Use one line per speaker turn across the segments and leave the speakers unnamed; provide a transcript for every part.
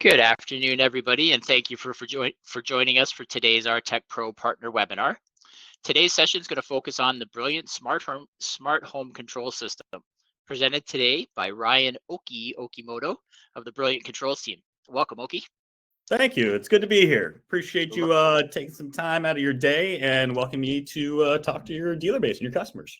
Good afternoon, everybody, and thank you for joining us for today's Aartech Pro Partner webinar. Today's session is going to focus on the brilliant smart home control system, presented today by Ryan Okimoto of the Brilliant Controls team. Welcome, Oki.
Thank you. It's good to be here. Appreciate you taking some time out of your day and welcome me to talk to your dealer base and your customers.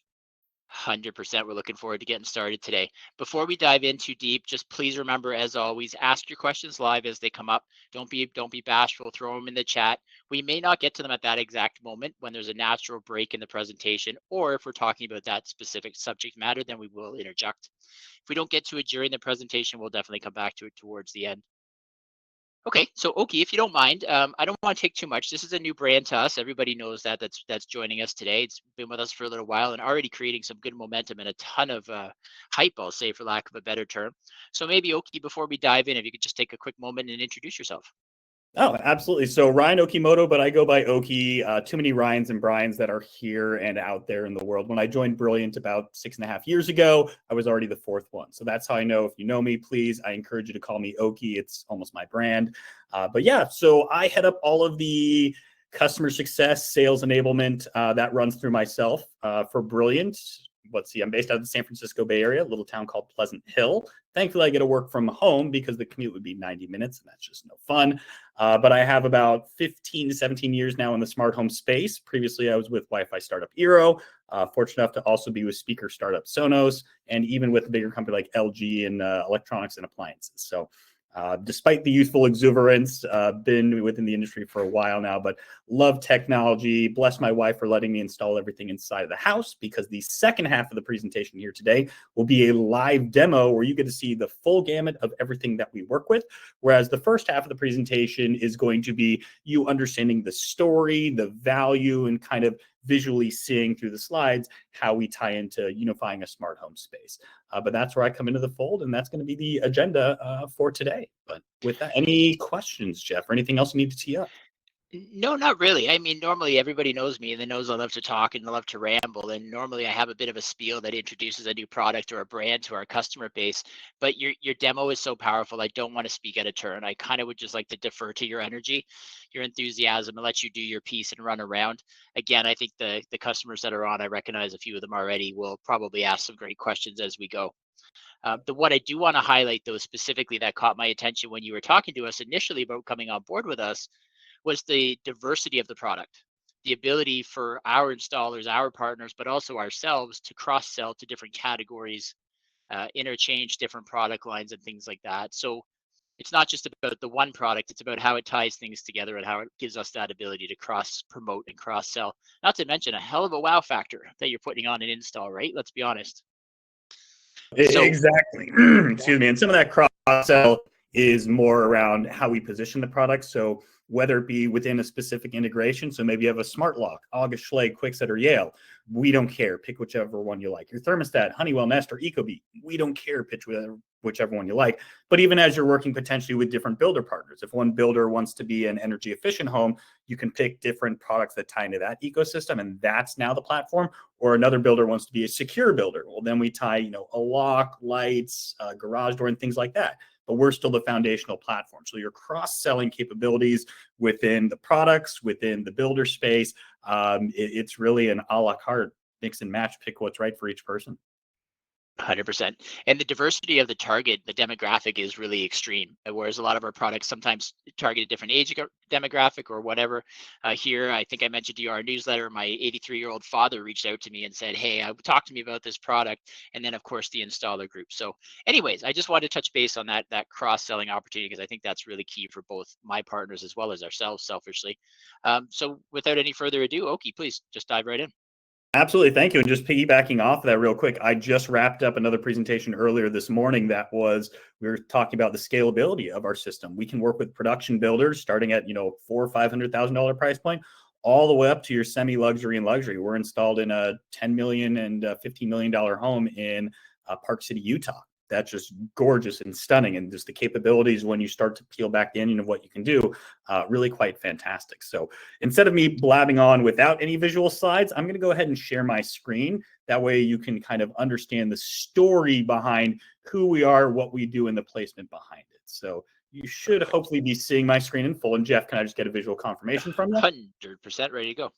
100%. We're looking forward to getting started today. Before we dive in too deep, just please remember, as always, ask your questions live as they come up. Don't be bashful. Throw them in the chat. We may not get to them at that exact moment when there's a natural break in the presentation, or if we're talking about that specific subject matter, then we will interject. If we don't get to it during the presentation, we'll definitely come back to it towards the end. Okay, so Oki, if you don't mind, I don't want to take too much. This is a new brand to us. Everybody knows that's joining us today. It's been with us for a little while and already creating some good momentum and a ton of hype, I'll say, for lack of a better term. So maybe Oki, before we dive in, if you could just take a quick moment and introduce yourself.
Oh, absolutely. So Ryan Okimoto, but I go by Oki. Too many Ryans and Brians that are here and out there in the world. When I joined Brilliant about 6.5 years ago, I was already the fourth one. So that's how I know. If you know me, please, I encourage you to call me Oki. It's almost my brand. But yeah, so I head up all of the customer success, sales enablement that runs through myself for Brilliant. Let's see, I'm based out of the San Francisco Bay Area, a little town called Pleasant Hill. Thankfully, I get to work from home because the commute would be 90 minutes, and that's just no fun. But I have about 15 to 17 years now in the smart home space. Previously, I was with Wi-Fi startup Eero, fortunate enough to also be with speaker startup Sonos, and even with a bigger company like LG in electronics and appliances. So despite the youthful exuberance, been within the industry for a while now, but love technology. Bless my wife for letting me install everything inside of the house, because the second half of the presentation here today will be a live demo where you get to see the full gamut of everything that we work with. Whereas the first half of the presentation is going to be you understanding the story, the value, and kind of visually seeing through the slides how we tie into unifying a smart home space. But that's where I come into the fold, and that's going to be the agenda for today. But with that, any questions, Jeff, or anything else you need to tee up?
No, not really. I mean, normally everybody knows me and they knows I love to talk and I love to ramble. And normally I have a bit of a spiel that introduces a new product or a brand to our customer base. But your demo is so powerful. I don't want to speak out of turn. I kind of would just like to defer to your energy, your enthusiasm, and let you do your piece and run around. Again, I think the customers that are on, I recognize a few of them already, will probably ask some great questions as we go. What I do want to highlight, though, specifically that caught my attention when you were talking to us initially about coming on board with us, was the diversity of the product, the ability for our installers, our partners, but also ourselves to cross sell to different categories, interchange different product lines and things like that. So it's not just about the one product, it's about how it ties things together and how it gives us that ability to cross promote and cross sell. Not to mention a hell of a wow factor that you're putting on an install, right? Let's be honest. So
Exactly. Excuse me. And some of that cross sell is more around how we position the product. So whether it be within a specific integration, so maybe you have a smart lock, August Schlage, Kwikset, or Yale, we don't care. Pick whichever one you like. Your thermostat, Honeywell, Nest, or Ecobee, we don't care. Pitch whichever one you like. But even as you're working potentially with different builder partners, if one builder wants to be an energy efficient home, you can pick different products that tie into that ecosystem, and that's now the platform. Or another builder wants to be a secure builder. Well, then we tie, a lock, lights, garage door, and things like that. But we're still the foundational platform. So your cross-selling capabilities within the products, within the builder space, it's really an a la carte mix and match, pick what's right for each person.
100%. And the diversity of the target, the demographic is really extreme. Whereas a lot of our products sometimes target a different age demographic or whatever. Here, I think I mentioned to you our newsletter, my 83-year-old father reached out to me and said, hey, talk to me about this product. And then, of course, the installer group. So anyways, I just wanted to touch base on that cross-selling opportunity, because I think that's really key for both my partners as well as ourselves selfishly. So without any further ado, Oki, please just dive right in.
Absolutely. Thank you. And just piggybacking off of that real quick, I just wrapped up another presentation earlier this morning we were talking about the scalability of our system. We can work with production builders starting at, $400,000 or $500,000 price point, all the way up to your semi-luxury and luxury. We're installed in a $10 million and $15 million home in Park City, Utah. That's just gorgeous and stunning. And just the capabilities when you start to peel back the onion of what you can do, really quite fantastic. So instead of me blabbing on without any visual slides, I'm going to go ahead and share my screen. That way you can kind of understand the story behind who we are, what we do, and the placement behind it. So you should hopefully be seeing my screen in full. And Jeff, can I just get a visual confirmation from you?
100% ready to go.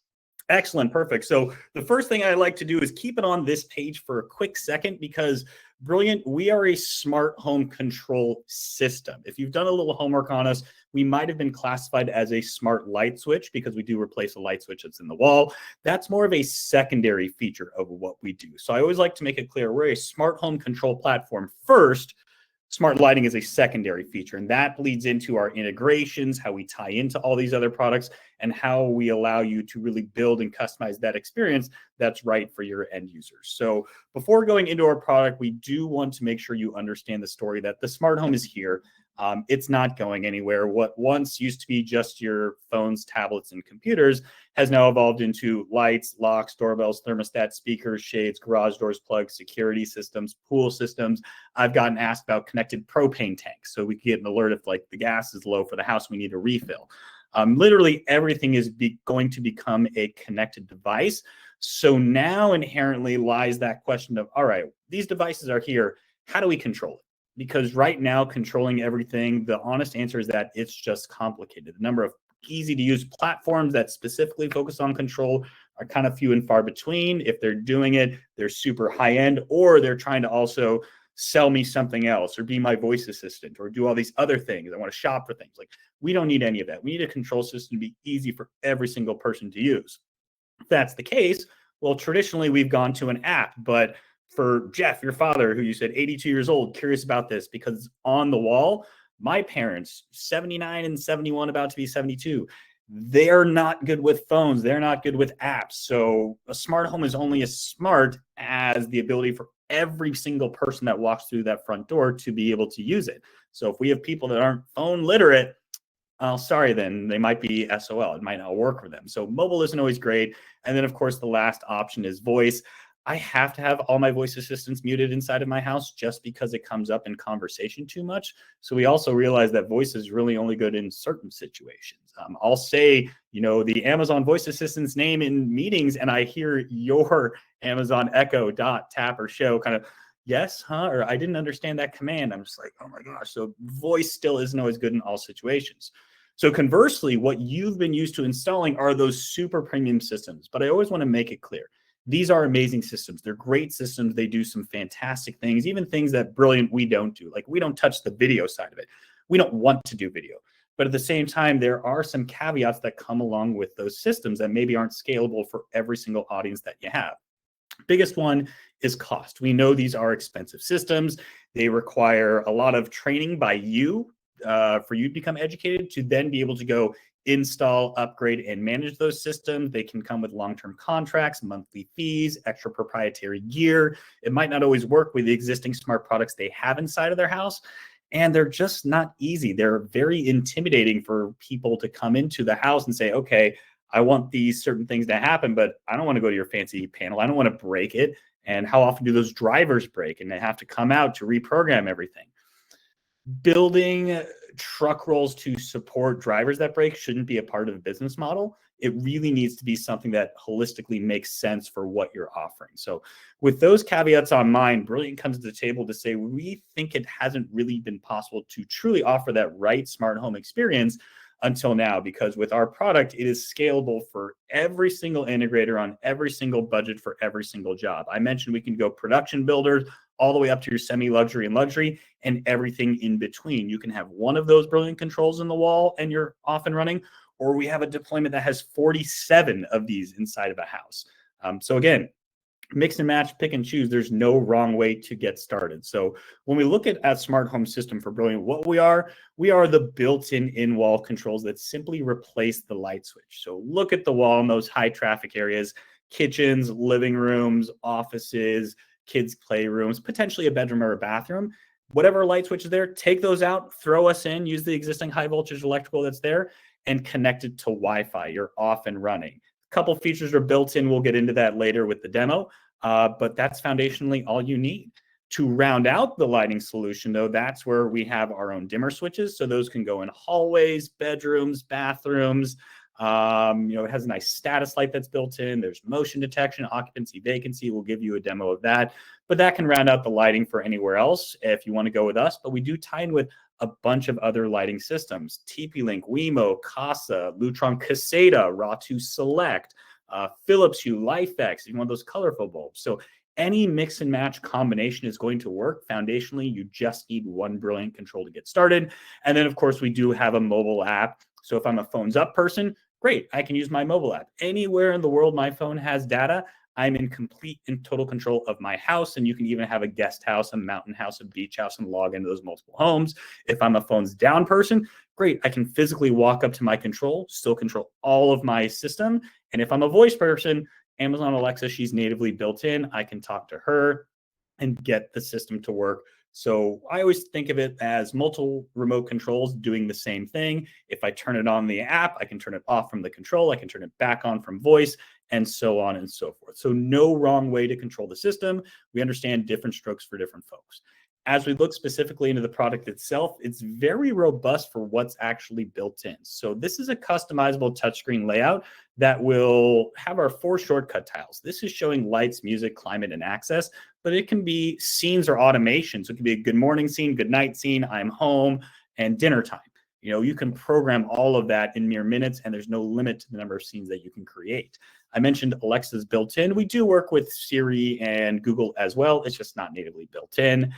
Excellent. Perfect. So the first thing I like to do is keep it on this page for a quick second because Brilliant, we are a smart home control system. If you've done a little homework on us, we might have been classified as a smart light switch because we do replace a light switch that's in the wall. That's more of a secondary feature of what we do. So I always like to make it clear we're a smart home control platform first. Smart lighting is a secondary feature, and that bleeds into our integrations, how we tie into all these other products, and how we allow you to really build and customize that experience that's right for your end users. So before going into our product, we do want to make sure you understand the story that the smart home is here. It's not going anywhere. What once used to be just your phones, tablets, and computers has now evolved into lights, locks, doorbells, thermostats, speakers, shades, garage doors, plugs, security systems, pool systems. I've gotten asked about connected propane tanks, so we can get an alert if like the gas is low for the house, we need a refill. Literally everything is going to become a connected device. So now inherently lies that question of, all right, these devices are here. How do we control it? Because right now, controlling everything, the honest answer is that it's just complicated. The number of easy to use platforms that specifically focus on control are kind of few and far between. If they're doing it, they're super high end, or they're trying to also sell me something else or be my voice assistant or do all these other things. I want to shop for things. Like, we don't need any of that. We need a control system to be easy for every single person to use. If that's the case, well, traditionally we've gone to an app, but for Jeff, your father, who you said 82 years old, curious about this because it's on the wall. My parents, 79 and 71, about to be 72, they're not good with phones. They're not good with apps. So a smart home is only as smart as the ability for every single person that walks through that front door to be able to use it. So if we have people that aren't phone literate, oh, sorry, then they might be SOL. It might not work for them. So mobile isn't always great. And then, of course, the last option is voice. I have to have all my voice assistants muted inside of my house just because it comes up in conversation too much. So we also realize that voice is really only good in certain situations. I'll say, the Amazon voice assistant's name in meetings, and I hear your Amazon Echo tap or show kind of, yes, huh? Or I didn't understand that command. I'm just like, oh my gosh. So voice still isn't always good in all situations. So conversely, what you've been used to installing are those super premium systems. But I always want to make it clear. These are amazing systems. They're great systems. They do some fantastic things, even things that Brilliant we don't do. Like, we don't touch the video side of it. We don't want to do video. But at the same time, there are some caveats that come along with those systems that maybe aren't scalable for every single audience that you have. Biggest one is cost. We know these are expensive systems. They require a lot of training by you for you to become educated to then be able to go install, upgrade, and manage those systems. They can come with long-term contracts, monthly fees, extra proprietary gear. It might not always work with the existing smart products they have inside of their house. And they're just not easy. They're very intimidating for people to come into the house and say, okay, I want these certain things to happen, but I don't want to go to your fancy panel. I don't want to break it. And how often do those drivers break? And they have to come out to reprogram everything. Building truck rolls to support drivers that break shouldn't be a part of the business model. It really needs to be something that holistically makes sense for what you're offering. So with those caveats on mind, Brilliant comes to the table to say, we think it hasn't really been possible to truly offer that right smart home experience until now, because with our product, it is scalable for every single integrator on every single budget for every single job. I mentioned we can go production builders all the way up to your semi-luxury and luxury and everything in between. You can have one of those Brilliant controls in the wall and you're off and running, or we have a deployment that has 47 of these inside of a house. So again, mix and match, pick and choose. There's no wrong way to get started. So when we look at smart home system for Brilliant, what we are the built-in in-wall controls that simply replace the light switch. So look at the wall in those high traffic areas, kitchens, living rooms, offices, kids' playrooms, potentially a bedroom or a bathroom. Whatever light switch is there, take those out, throw us in, use the existing high voltage electrical that's there, and connect it to Wi-Fi. You're off and running. A couple features are built in. We'll get into that later with the demo. But that's foundationally all you need. To round out the lighting solution, though, that's where we have our own dimmer switches. So those can go in hallways, bedrooms, bathrooms, It has a nice status light that's built in. There's motion detection, occupancy, vacancy. We'll give you a demo of that. But that can round out the lighting for anywhere else if you want to go with us. But we do tie in with a bunch of other lighting systems: TP-Link, Wemo, Casa, Lutron Caseta, Raw2 Select, Philips Hue, LifeX, you want those colorful bulbs. So any mix and match combination is going to work. Foundationally, you just need one brilliant control to get started. And then, of course, we do have a mobile app. So if I'm a phones up person, great, I can use my mobile app. Anywhere in the world my phone has data, I'm in complete and total control of my house. And you can even have a guest house, a mountain house, a beach house, and log into those multiple homes. If I'm a phones down person, great, I can physically walk up to my control, still control all of my system. And if I'm a voice person, Amazon Alexa, she's natively built in. I can talk to her and get the system to work. So I always think of it as multiple remote controls doing the same thing. If I turn it on the app, I can turn it off from the control. I can turn it back on from voice, and so on and so forth. So no wrong way to control the system. We understand different strokes for different folks. As we look specifically into the product itself, it's very robust for what's actually built in. So this is a customizable touchscreen layout that will have our 4 shortcut tiles. This is showing lights, music, climate, and access, but it can be scenes or automation. So it can be a good morning scene, good night scene, I'm home, and dinner time. You can program all of that in mere minutes, and there's no limit to the number of scenes that you can create. I mentioned Alexa's built in. We do work with Siri and Google as well. It's just not natively built in.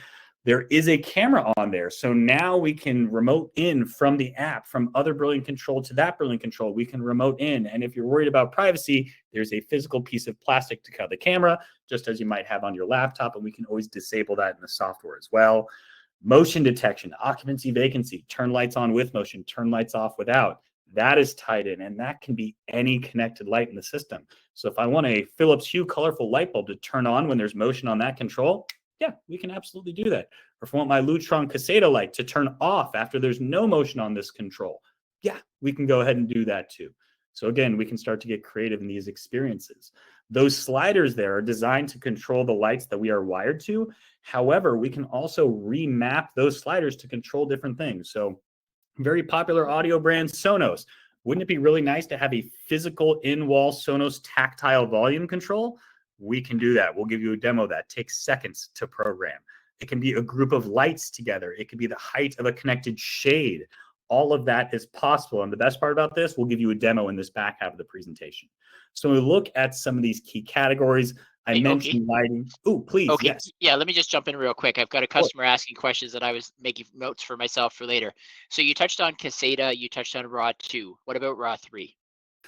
There is a camera on there. So now we can remote in from the app, from other brilliant control to that brilliant control. We can remote in. And if you're worried about privacy, there's a physical piece of plastic to cover the camera, just as you might have on your laptop. And we can always disable that in the software as well. Motion detection, occupancy, vacancy, turn lights on with motion, turn lights off without. That is tied in, and that can be any connected light in the system. So if I want a Philips Hue colorful light bulb to turn on when there's motion on that control, yeah, we can absolutely do that. Or if I want my Lutron Caseta light to turn off after there's no motion on this control, yeah, we can go ahead and do that too. So again, we can start to get creative in these experiences. Those sliders there are designed to control the lights that we are wired to. However, we can also remap those sliders to control different things. So very popular audio brand, Sonos. Wouldn't it be really nice to have a physical in-wall Sonos tactile volume control? We can do that. We'll give you a demo that takes seconds to program. It can be a group of lights together. It could be the height of a connected shade. All of that is possible. And the best part about this, we'll give you a demo in this back half of the presentation. So when we look at some of these key categories, I mentioned lighting. Oh, please,
okay.
yes.
Yeah, let me just jump in real quick. I've got a customer asking questions that I was making notes for myself for later. So you touched on Caseta, you touched on Raw 2. What about Raw 3?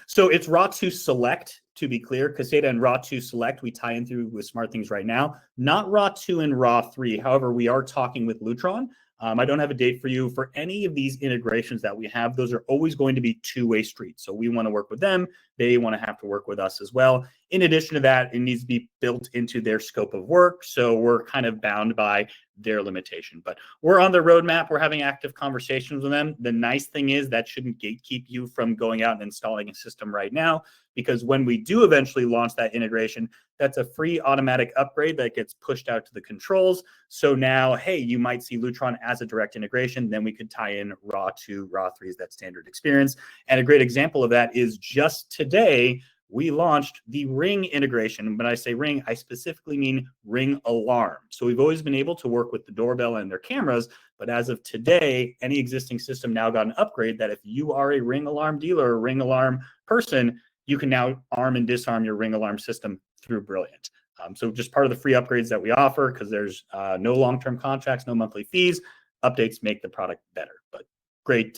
So it's Raw2 Select, to be clear. Caseta and Raw2 Select, we tie in through with SmartThings right now. Not Raw2 and Raw 3. However, we are talking with Lutron. I don't have a date for you. For any of these integrations that we have, those are always going to be two-way streets. So we want to work with them. They want to have to work with us as well. In addition to that, it needs to be built into their scope of work. So we're kind of bound by their limitation. But we're on the roadmap. We're having active conversations with them. The nice thing is that shouldn't gatekeep you from going out and installing a system right now, because when we do eventually launch that integration, that's a free automatic upgrade that gets pushed out to the controls. So now, hey, you might see Lutron as a direct integration. Then we could tie in Raw 2, Raw 3 is that standard experience. And a great example of that is just today, we launched the Ring integration. When I say Ring, I specifically mean Ring Alarm. So we've always been able to work with the doorbell and their cameras, but as of today, any existing system now got an upgrade that if you are a Ring Alarm dealer or Ring Alarm person, you can now arm and disarm your Ring Alarm system through Brilliant. So just part of the free upgrades that we offer, because there's no long-term contracts, no monthly fees. Updates make the product better. But great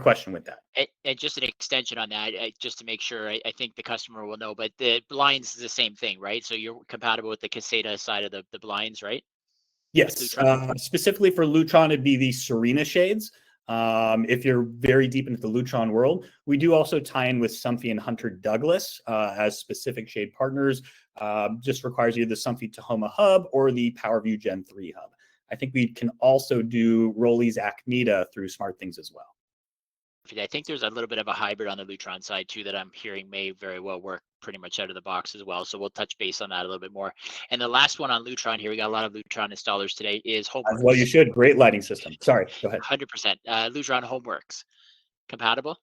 question with that.
And just an extension on that, just to make sure, I think the customer will know, but the blinds is the same thing, right? So you're compatible with the Caseta side of the blinds, right?
Yes, specifically for Lutron, it'd be the Serena shades. If you're very deep into the Lutron world, we do also tie in with Somfy and Hunter Douglas as specific shade partners. Just requires either the Somfy Tahoma hub or the PowerView Gen 3 hub. I think we can also do Rolly's Acmeta through SmartThings as well.
I think there's a little bit of a hybrid on the Lutron side too that I'm hearing may very well work pretty much out of the box as well. So we'll touch base on that a little bit more. And the last one on Lutron here, we got a lot of Lutron installers today, is
As well, you
Homeworks.
should. Great lighting system. Sorry, go ahead.
100%. Lutron Homeworks. Compatible?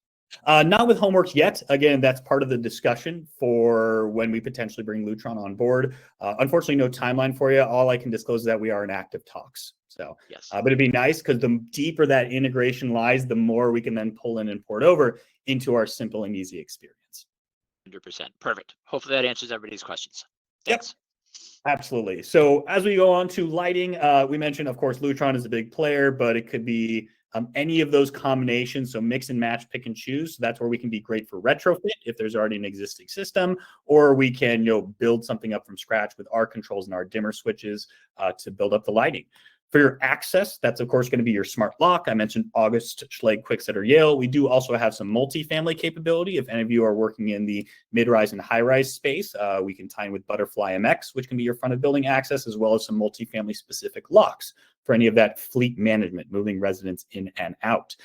Not with Homeworks yet. Again, that's part of the discussion for when we potentially bring Lutron on board. Unfortunately, no timeline for you. All I can disclose is that we are in active talks. So,
Yes.
but it'd be nice because the deeper that integration lies, the more we can then pull in and port over into our simple and easy experience.
100%. Perfect. Hopefully that answers everybody's questions.
Yep.
Thanks.
Absolutely. So as we go on to lighting, we mentioned, of course, Lutron is a big player, but it could be any of those combinations. So mix and match, pick and choose. So that's where we can be great for retrofit if there's already an existing system, or we can build something up from scratch with our controls and our dimmer switches to build up the lighting. For your access, that's of course going to be your smart lock. I mentioned August, Schlage, Kwikset, or Yale. We do also have some multi-family capability. If any of you are working in the mid-rise and high-rise space, we can tie in with Butterfly MX, which can be your front of building access, as well as some multi-family specific locks for any of that fleet management, moving residents in and out.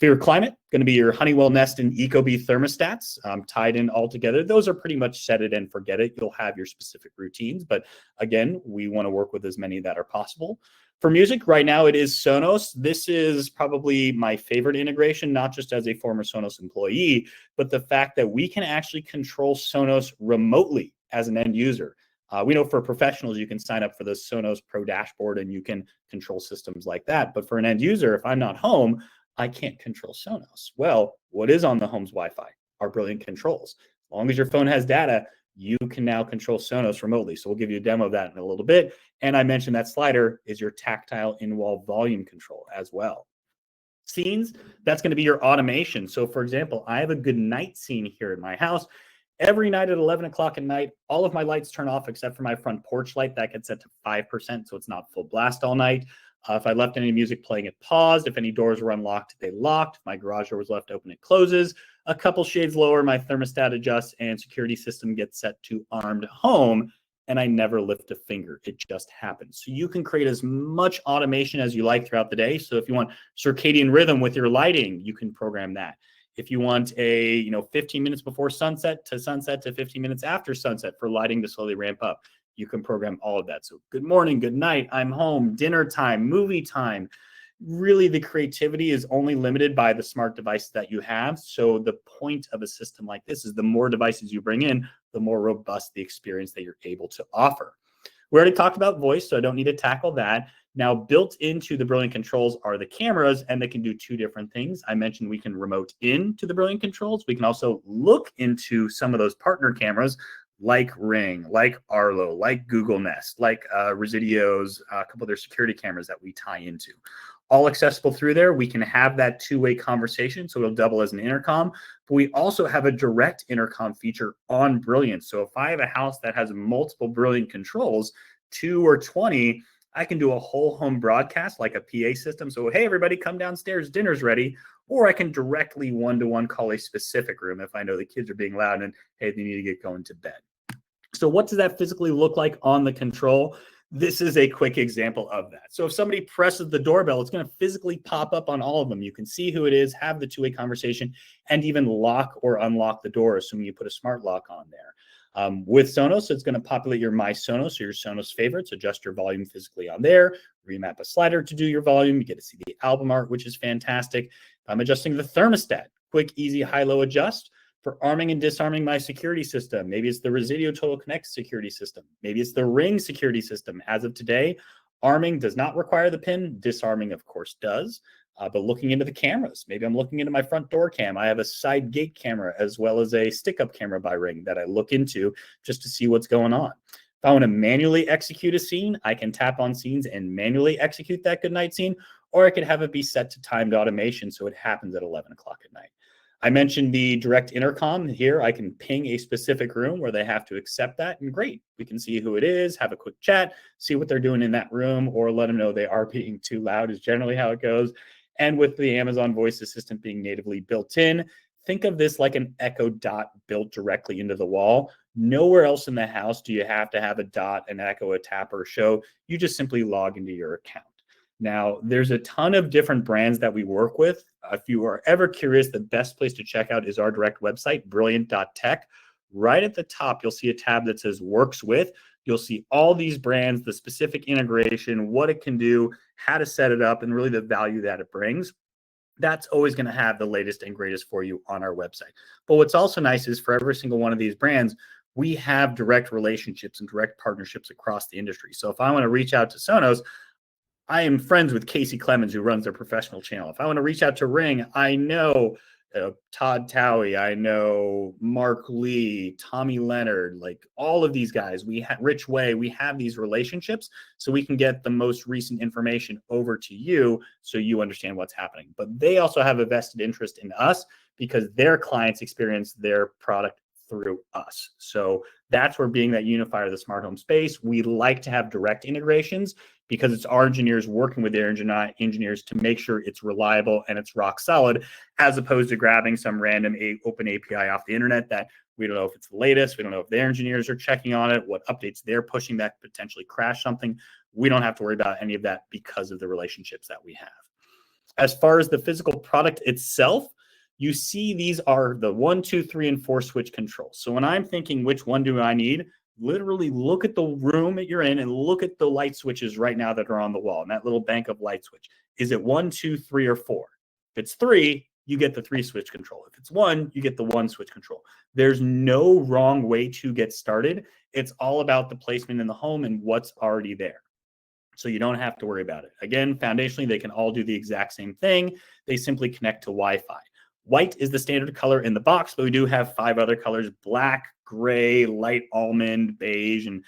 For your climate, going to be your Honeywell Nest and Ecobee thermostats tied in all together. Those are pretty much set it and forget it. You'll have your specific routines, but again, we want to work with as many that are possible. For music, right now it is Sonos. This is probably my favorite integration, not just as a former Sonos employee, but the fact that we can actually control Sonos remotely as an end user. We know for professionals, you can sign up for the Sonos Pro dashboard and you can control systems like that. But for an end user, if I'm not home, I can't control Sonos. Well, what is on the home's Wi-Fi? Our brilliant controls. As long as your phone has data, you can now control Sonos remotely. So we'll give you a demo of that in a little bit. And I mentioned that slider is your tactile in-wall volume control as well. Scenes, that's going to be your automation. So for example, I have a good night scene here at my house. Every night at 11 o'clock at night, all of my lights turn off except for my front porch light. That gets set to 5%, so it's not full blast all night. If I left any music playing, it paused. If any doors were unlocked, they locked. If my garage door was left open, it closes. A couple shades lower, my thermostat adjusts and security system gets set to armed home, and I never lift a finger. It just happens. So you can create as much automation as you like throughout the day. So if you want circadian rhythm with your lighting, you can program that. If you want a 15 minutes before sunset to 15 minutes after sunset for lighting to slowly ramp up, you can program all of that. So good morning, good night, I'm home, dinner time, movie time. Really, the creativity is only limited by the smart devices that you have. So the point of a system like this is the more devices you bring in, the more robust the experience that you're able to offer. We already talked about voice, so I don't need to tackle that. Now, built into the Brilliant controls are the cameras, and they can do two different things. I mentioned we can remote into the Brilliant controls. We can also look into some of those partner cameras like Ring, like Arlo, like Google Nest, like Residio's, a couple of their security cameras that we tie into. All accessible through there. We can have that two-way conversation, so it'll double as an intercom. But we also have a direct intercom feature on Brilliant. So if I have a house that has multiple Brilliant controls, 2 or 20, I can do a whole home broadcast like a PA system. So, hey, everybody, come downstairs, dinner's ready. Or I can directly one-to-one call a specific room if I know the kids are being loud and, hey, they need to get going to bed. So what does that physically look like on the control? This is a quick example of that. So if somebody presses the doorbell, it's going to physically pop up on all of them. You can see who it is, have the two-way conversation, and even lock or unlock the door, assuming you put a smart lock on there. With Sonos, it's going to populate your My Sonos or your Sonos favorites, adjust your volume physically on there, remap a slider to do your volume. You get to see the album art, which is fantastic. I'm adjusting the thermostat, quick, easy, high-low adjust. For arming and disarming my security system. Maybe it's the Residio Total Connect security system. Maybe it's the Ring security system. As of today, arming does not require the PIN. Disarming, of course, does. But looking into the cameras, maybe I'm looking into my front door cam. I have a side gate camera as well as a stick-up camera by Ring that I look into just to see what's going on. If I want to manually execute a scene, I can tap on scenes and manually execute that goodnight scene, or I could have it be set to timed automation so it happens at 11 o'clock at night. I mentioned the direct intercom here. I can ping a specific room where they have to accept that, and great. We can see who it is, have a quick chat, see what they're doing in that room, or let them know they are being too loud is generally how it goes. And with the Amazon Voice Assistant being natively built in, think of this like an Echo Dot built directly into the wall. Nowhere else in the house do you have to have a Dot, an Echo, a Tap, or a Show. You just simply log into your account. Now, there's a ton of different brands that we work with. If you are ever curious, the best place to check out is our direct website, brilliant.tech. Right at the top, you'll see a tab that says Works With. You'll see all these brands, the specific integration, what it can do, how to set it up, and really the value that it brings. That's always going to have the latest and greatest for you on our website. But what's also nice is for every single one of these brands, we have direct relationships and direct partnerships across the industry. So if I want to reach out to Sonos, I am friends with Casey Clemens, who runs their professional channel. If I want to reach out to Ring, I know Todd Towie, I know Mark Lee, Tommy Leonard, like all of these guys. We have Rich Way. We have these relationships, so we can get the most recent information over to you, so you understand what's happening. But they also have a vested interest in us because their clients experience their product through us. So that's where, being that unifier of the smart home space, we like to have direct integrations because it's our engineers working with their engineers to make sure it's reliable and it's rock solid, as opposed to grabbing some random open API off the internet that we don't know if it's the latest. We don't know if their engineers are checking on it, what updates they're pushing that potentially crash something. We don't have to worry about any of that because of the relationships that we have. As far as the physical product itself, you see these are the 1, 2, 3, and 4 switch controls. So when I'm thinking which one do I need, literally look at the room that you're in and look at the light switches right now that are on the wall and that little bank of light switch. Is it 1, 2, 3, or 4? If it's 3, you get the 3 switch control. If it's 1, you get the 1 switch control. There's no wrong way to get started. It's all about the placement in the home and what's already there. So you don't have to worry about it. Again, foundationally, they can all do the exact same thing. They simply connect to Wi-Fi. White is the standard color in the box, but we do have 5 other colors: black, gray, light almond, beige, and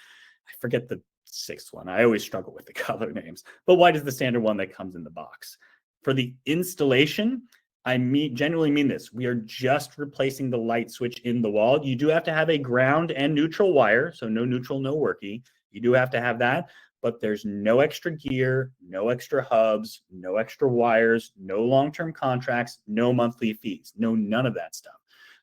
I forget the 6th one. I always struggle with the color names, but white is the standard one that comes in the box. For the installation, genuinely mean this. We are just replacing the light switch in the wall. You do have to have a ground and neutral wire, so no neutral, no worky. You do have to have that, but there's no extra gear, no extra hubs, no extra wires, no long-term contracts, no monthly fees, none of that stuff.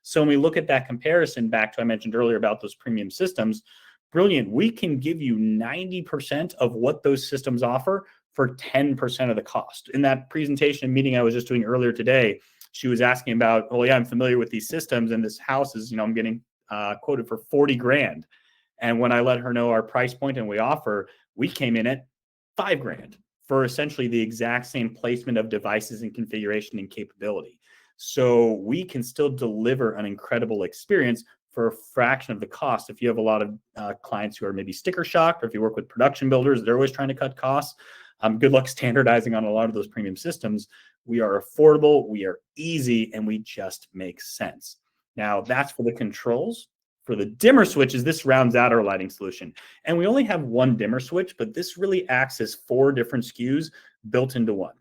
So when we look at that comparison back to I mentioned earlier about those premium systems, brilliant, we can give you 90% of what those systems offer for 10% of the cost. In that presentation meeting I was just doing earlier today, she was asking about, oh yeah, I'm familiar with these systems and this house is, I'm getting quoted for 40 grand. And when I let her know our price point and we offer, we came in at $5,000 for essentially the exact same placement of devices and configuration and capability. So we can still deliver an incredible experience for a fraction of the cost. If you have a lot of clients who are maybe sticker shocked, or if you work with production builders, they're always trying to cut costs. Good luck standardizing on a lot of those premium systems. We are affordable, we are easy, and we just make sense. Now, that's for the controls. For the dimmer switches, this rounds out our lighting solution. And we only have one dimmer switch, but this really acts as 4 different SKUs built into one.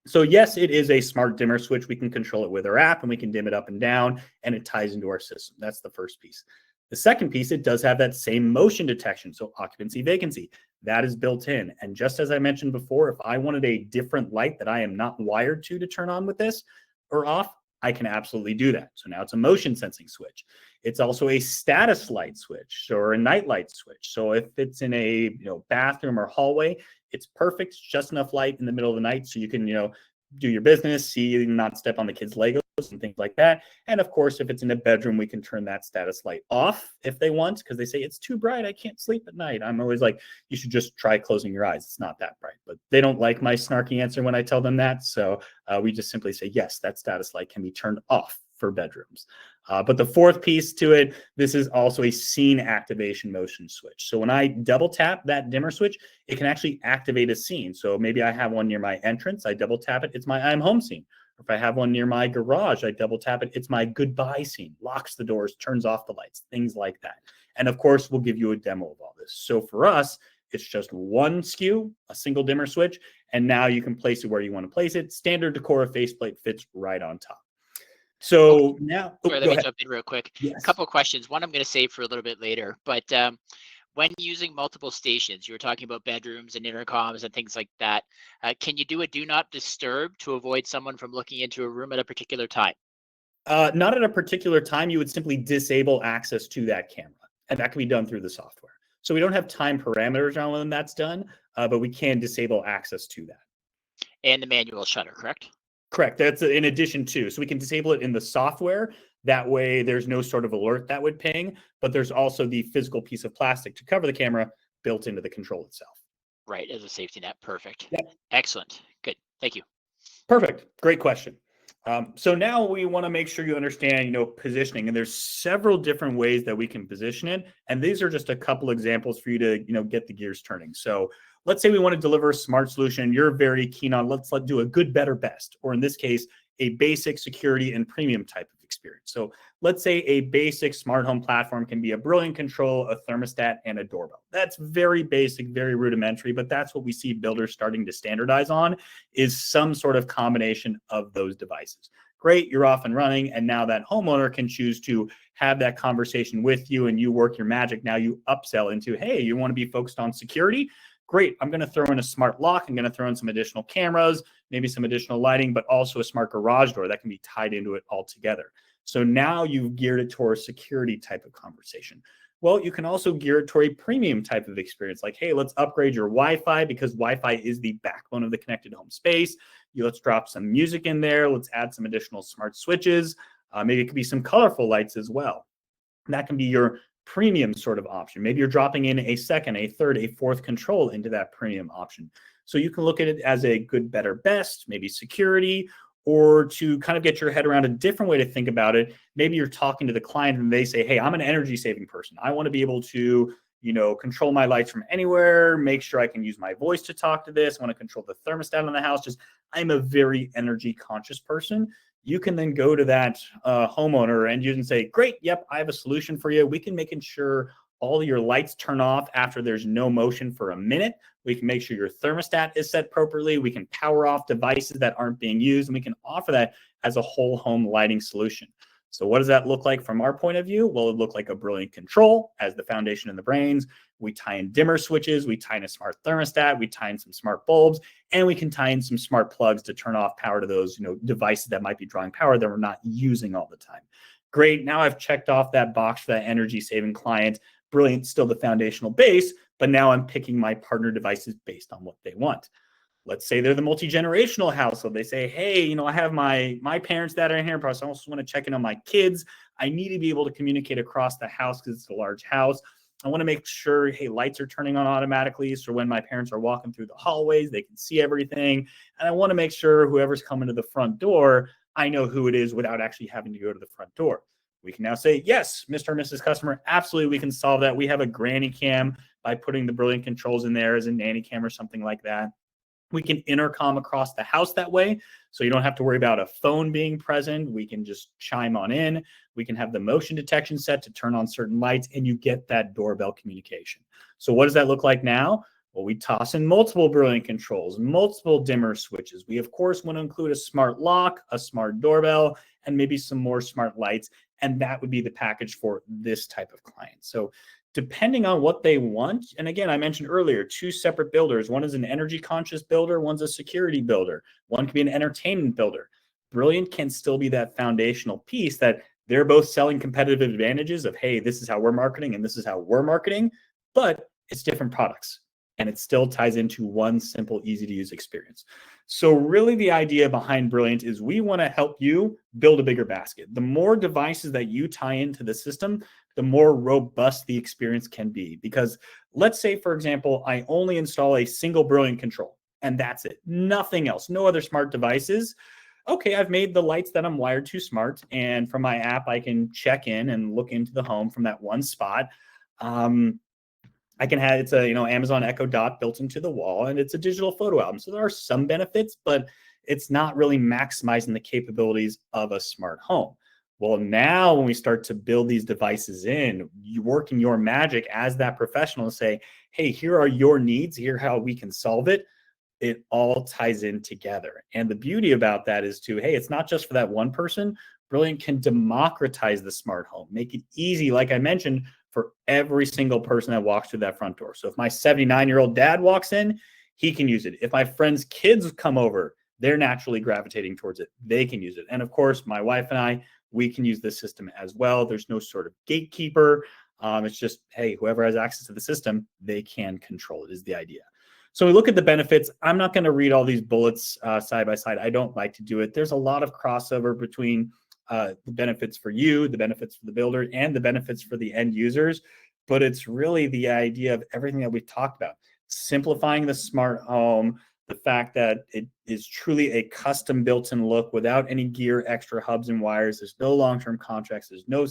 So yes, it is a smart dimmer switch. We can control it with our app and we can dim it up and down, and it ties into our system. That's the first piece. The second piece, it does have that same motion detection. So occupancy, vacancy, that is built in. And just as I mentioned before, if I wanted a different light that I am not wired to turn on with this or off, I can absolutely do that. So now it's a motion sensing switch. It's also a status light switch or a night light switch. So if it's in a bathroom or hallway, it's perfect. It's just enough light in the middle of the night so you can do your business, see, not step on the kids' Legos and things like that. And of course, if it's in a bedroom, we can turn that status light off if they want, because they say it's too bright, I can't sleep at night. I'm always like, you should just try closing your eyes. It's not that bright. But they don't like my snarky answer when I tell them that. So we just simply say, yes, that status light can be turned off for bedrooms. But the fourth piece to it, this is also a scene activation motion switch. So when I double tap that dimmer switch, it can actually activate a scene. So maybe I have one near my entrance, I double tap it, it's my I'm home scene. Or if I have one near my garage, I double tap it, it's my goodbye scene, locks the doors, turns off the lights, things like that. And of course, we'll give you a demo of all this. So for us, it's just one SKU, a single dimmer switch, and now you can place it where you want to place it. Standard Decora faceplate fits right on top. So
Okay.
now,
Sorry, let me jump in real quick.
Yes.
A couple of questions. One I'm going to save for a little bit later. But when using multiple stations, you were talking about bedrooms and intercoms and things like that. Can you do a do not disturb to avoid someone from looking into a room at a particular time?
Not at a particular time. You would simply disable access to that camera, and that can be done through the software. So we don't have time parameters on when that's done, but we can disable access to that.
And the manual shutter, correct?
Correct. That's in addition to. So we can disable it in the software. That way there's no sort of alert that would ping, but there's also the physical piece of plastic to cover the camera built into the control itself.
Right, as a safety net. Perfect.
Yep.
Excellent. Good. Thank you.
Perfect. Great question. So now we want to make sure you understand, positioning, and there's several different ways that we can position it. And these are just a couple examples for you to, get the gears turning. So let's say we want to deliver a smart solution. You're very keen on, let's do a good, better, best, or in this case, a basic security and premium type of experience. So let's say a basic smart home platform can be a Brilliant control, a thermostat, and a doorbell. That's very basic, very rudimentary, but that's what we see builders starting to standardize on, is some sort of combination of those devices. Great, you're off and running, and now that homeowner can choose to have that conversation with you and you work your magic. Now you upsell into, hey, you want to be focused on security? Great, I'm going to throw in a smart lock. I'm going to throw in some additional cameras, maybe some additional lighting, but also a smart garage door that can be tied into it all together. So now you've geared it towards security type of conversation. Well, you can also gear it toward a premium type of experience, like, hey, let's upgrade your Wi-Fi because Wi-Fi is the backbone of the connected home space. Let's drop some music in there. Let's add some additional smart switches. Maybe it could be some colorful lights as well. And that can be your premium sort of option. Maybe you're dropping in a second, a third, a fourth control into that premium option. So you can look at it as a good, better, best, maybe security, or to kind of get your head around a different way to think about it. Maybe you're talking to the client and they say, hey, I'm an energy saving person. I want to be able to, control my lights from anywhere, make sure I can use my voice to talk to this. I want to control the thermostat in the house. I'm a very energy conscious person. You can then go to that homeowner and you can say, great, yep, I have a solution for you. We can make sure all your lights turn off after there's no motion for a minute. We can make sure your thermostat is set properly. We can power off devices that aren't being used, and we can offer that as a whole home lighting solution. So what does that look like from our point of view? Well, it look like a Brilliant control as the foundation in the brains. We tie in dimmer switches, we tie in a smart thermostat, we tie in some smart bulbs, and we can tie in some smart plugs to turn off power to those devices that might be drawing power that we're not using all the time. Great, now I've checked off that box for that energy saving client. Brilliant, still the foundational base, but now I'm picking my partner devices based on what they want. Let's say they're the multi-generational household. They say, hey, I have my parents that are in here, but I also want to check in on my kids. I need to be able to communicate across the house because it's a large house. I want to make sure, hey, lights are turning on automatically. So when my parents are walking through the hallways, they can see everything. And I want to make sure whoever's coming to the front door, I know who it is without actually having to go to the front door. We can now say, yes, Mr. and Mrs. Customer, absolutely, we can solve that. We have a granny cam by putting the Brilliant controls in there as a nanny cam or something like that. We can intercom across the house that way, so you don't have to worry about a phone being present. We can just chime on in. We can have the motion detection set to turn on certain lights, and you get that doorbell communication. So what does that look like now? Well, we toss in multiple Brilliant controls, multiple dimmer switches. We, of course, want to include a smart lock, a smart doorbell, and maybe some more smart lights, and that would be the package for this type of client. So depending on what they want, and again, I mentioned earlier, two separate builders. One is an energy conscious builder, one's a security builder. One can be an entertainment builder. Brilliant can still be that foundational piece that they're both selling competitive advantages of, hey, this is how we're marketing and this is how we're marketing, but it's different products. And it still ties into one simple, easy to use experience. So really the idea behind Brilliant is we want to help you build a bigger basket. The more devices that you tie into the system, the more robust the experience can be. Because let's say, for example, I only install a single Brilliant control and that's it. Nothing else, no other smart devices. Okay, I've made the lights that I'm wired to smart. And from my app, I can check in and look into the home from that one spot. I can have, it's a, Amazon Echo Dot built into the wall, and it's a digital photo album. So there are some benefits, but it's not really maximizing the capabilities of a smart home. Well, now when we start to build these devices in, you working your magic as that professional and say, hey, here are your needs, here how we can solve it. It all ties in together. And the beauty about that is hey, it's not just for that one person. Brilliant can democratize the smart home, make it easy, like I mentioned, for every single person that walks through that front door. So if my 79-year-old dad walks in, he can use it. If my friend's kids come over, they're naturally gravitating towards it. They can use it. And of course, my wife and I, we can use this system as well. There's no sort of gatekeeper. It's just, hey, whoever has access to the system, they can control it, is the idea. So we look at the benefits. I'm not going to read all these bullets side by side. I don't like to do it. There's a lot of crossover between the benefits for you, the benefits for the builder, and the benefits for the end users. But it's really the idea of everything that we talked about. Simplifying the smart home, the fact that it is truly a custom built-in look without any gear, extra hubs and wires. There's no long-term contracts. There's no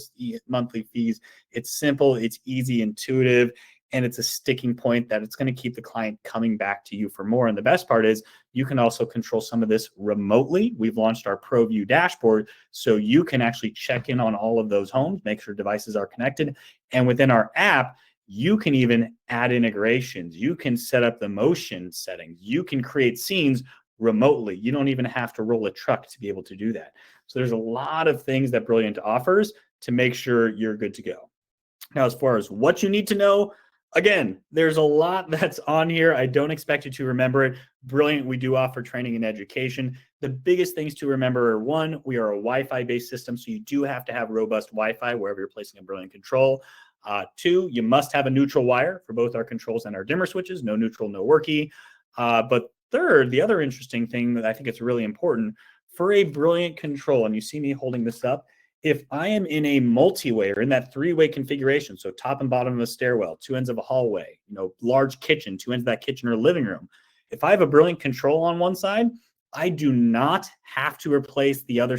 monthly fees. It's simple. It's easy, intuitive, and it's a sticking point that it's going to keep the client coming back to you for more. And the best part is you can also control some of this remotely. We've launched our ProView dashboard, so you can actually check in on all of those homes, make sure devices are connected. And within our app, you can even add integrations. You can set up the motion settings. You can create scenes remotely. You don't even have to roll a truck to be able to do that. So there's a lot of things that Brilliant offers to make sure you're good to go. Now, as far as what you need to know, again, there's a lot that's on here. I don't expect you to remember it. Brilliant, we do offer training and education. The biggest things to remember are, one, we are a Wi-Fi based system, so you do have to have robust Wi-Fi wherever you're placing a Brilliant control. Two, you must have a neutral wire for both our controls and our dimmer switches. No neutral, no worky. But third, the other interesting thing that I think it's really important for a Brilliant control, and you see me holding this up, if I am in a multi-way or in that three-way configuration, so top and bottom of a stairwell, two ends of a hallway, large kitchen, two ends of that kitchen or living room, if I have a Brilliant control on one side, I do not have to replace the other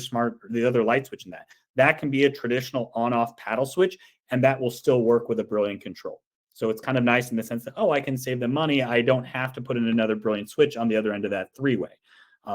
light switch in that. That can be a traditional on-off paddle switch, and that will still work with a Brilliant control. So it's kind of nice in the sense that, I can save them money. I don't have to put in another Brilliant switch on the other end of that three-way.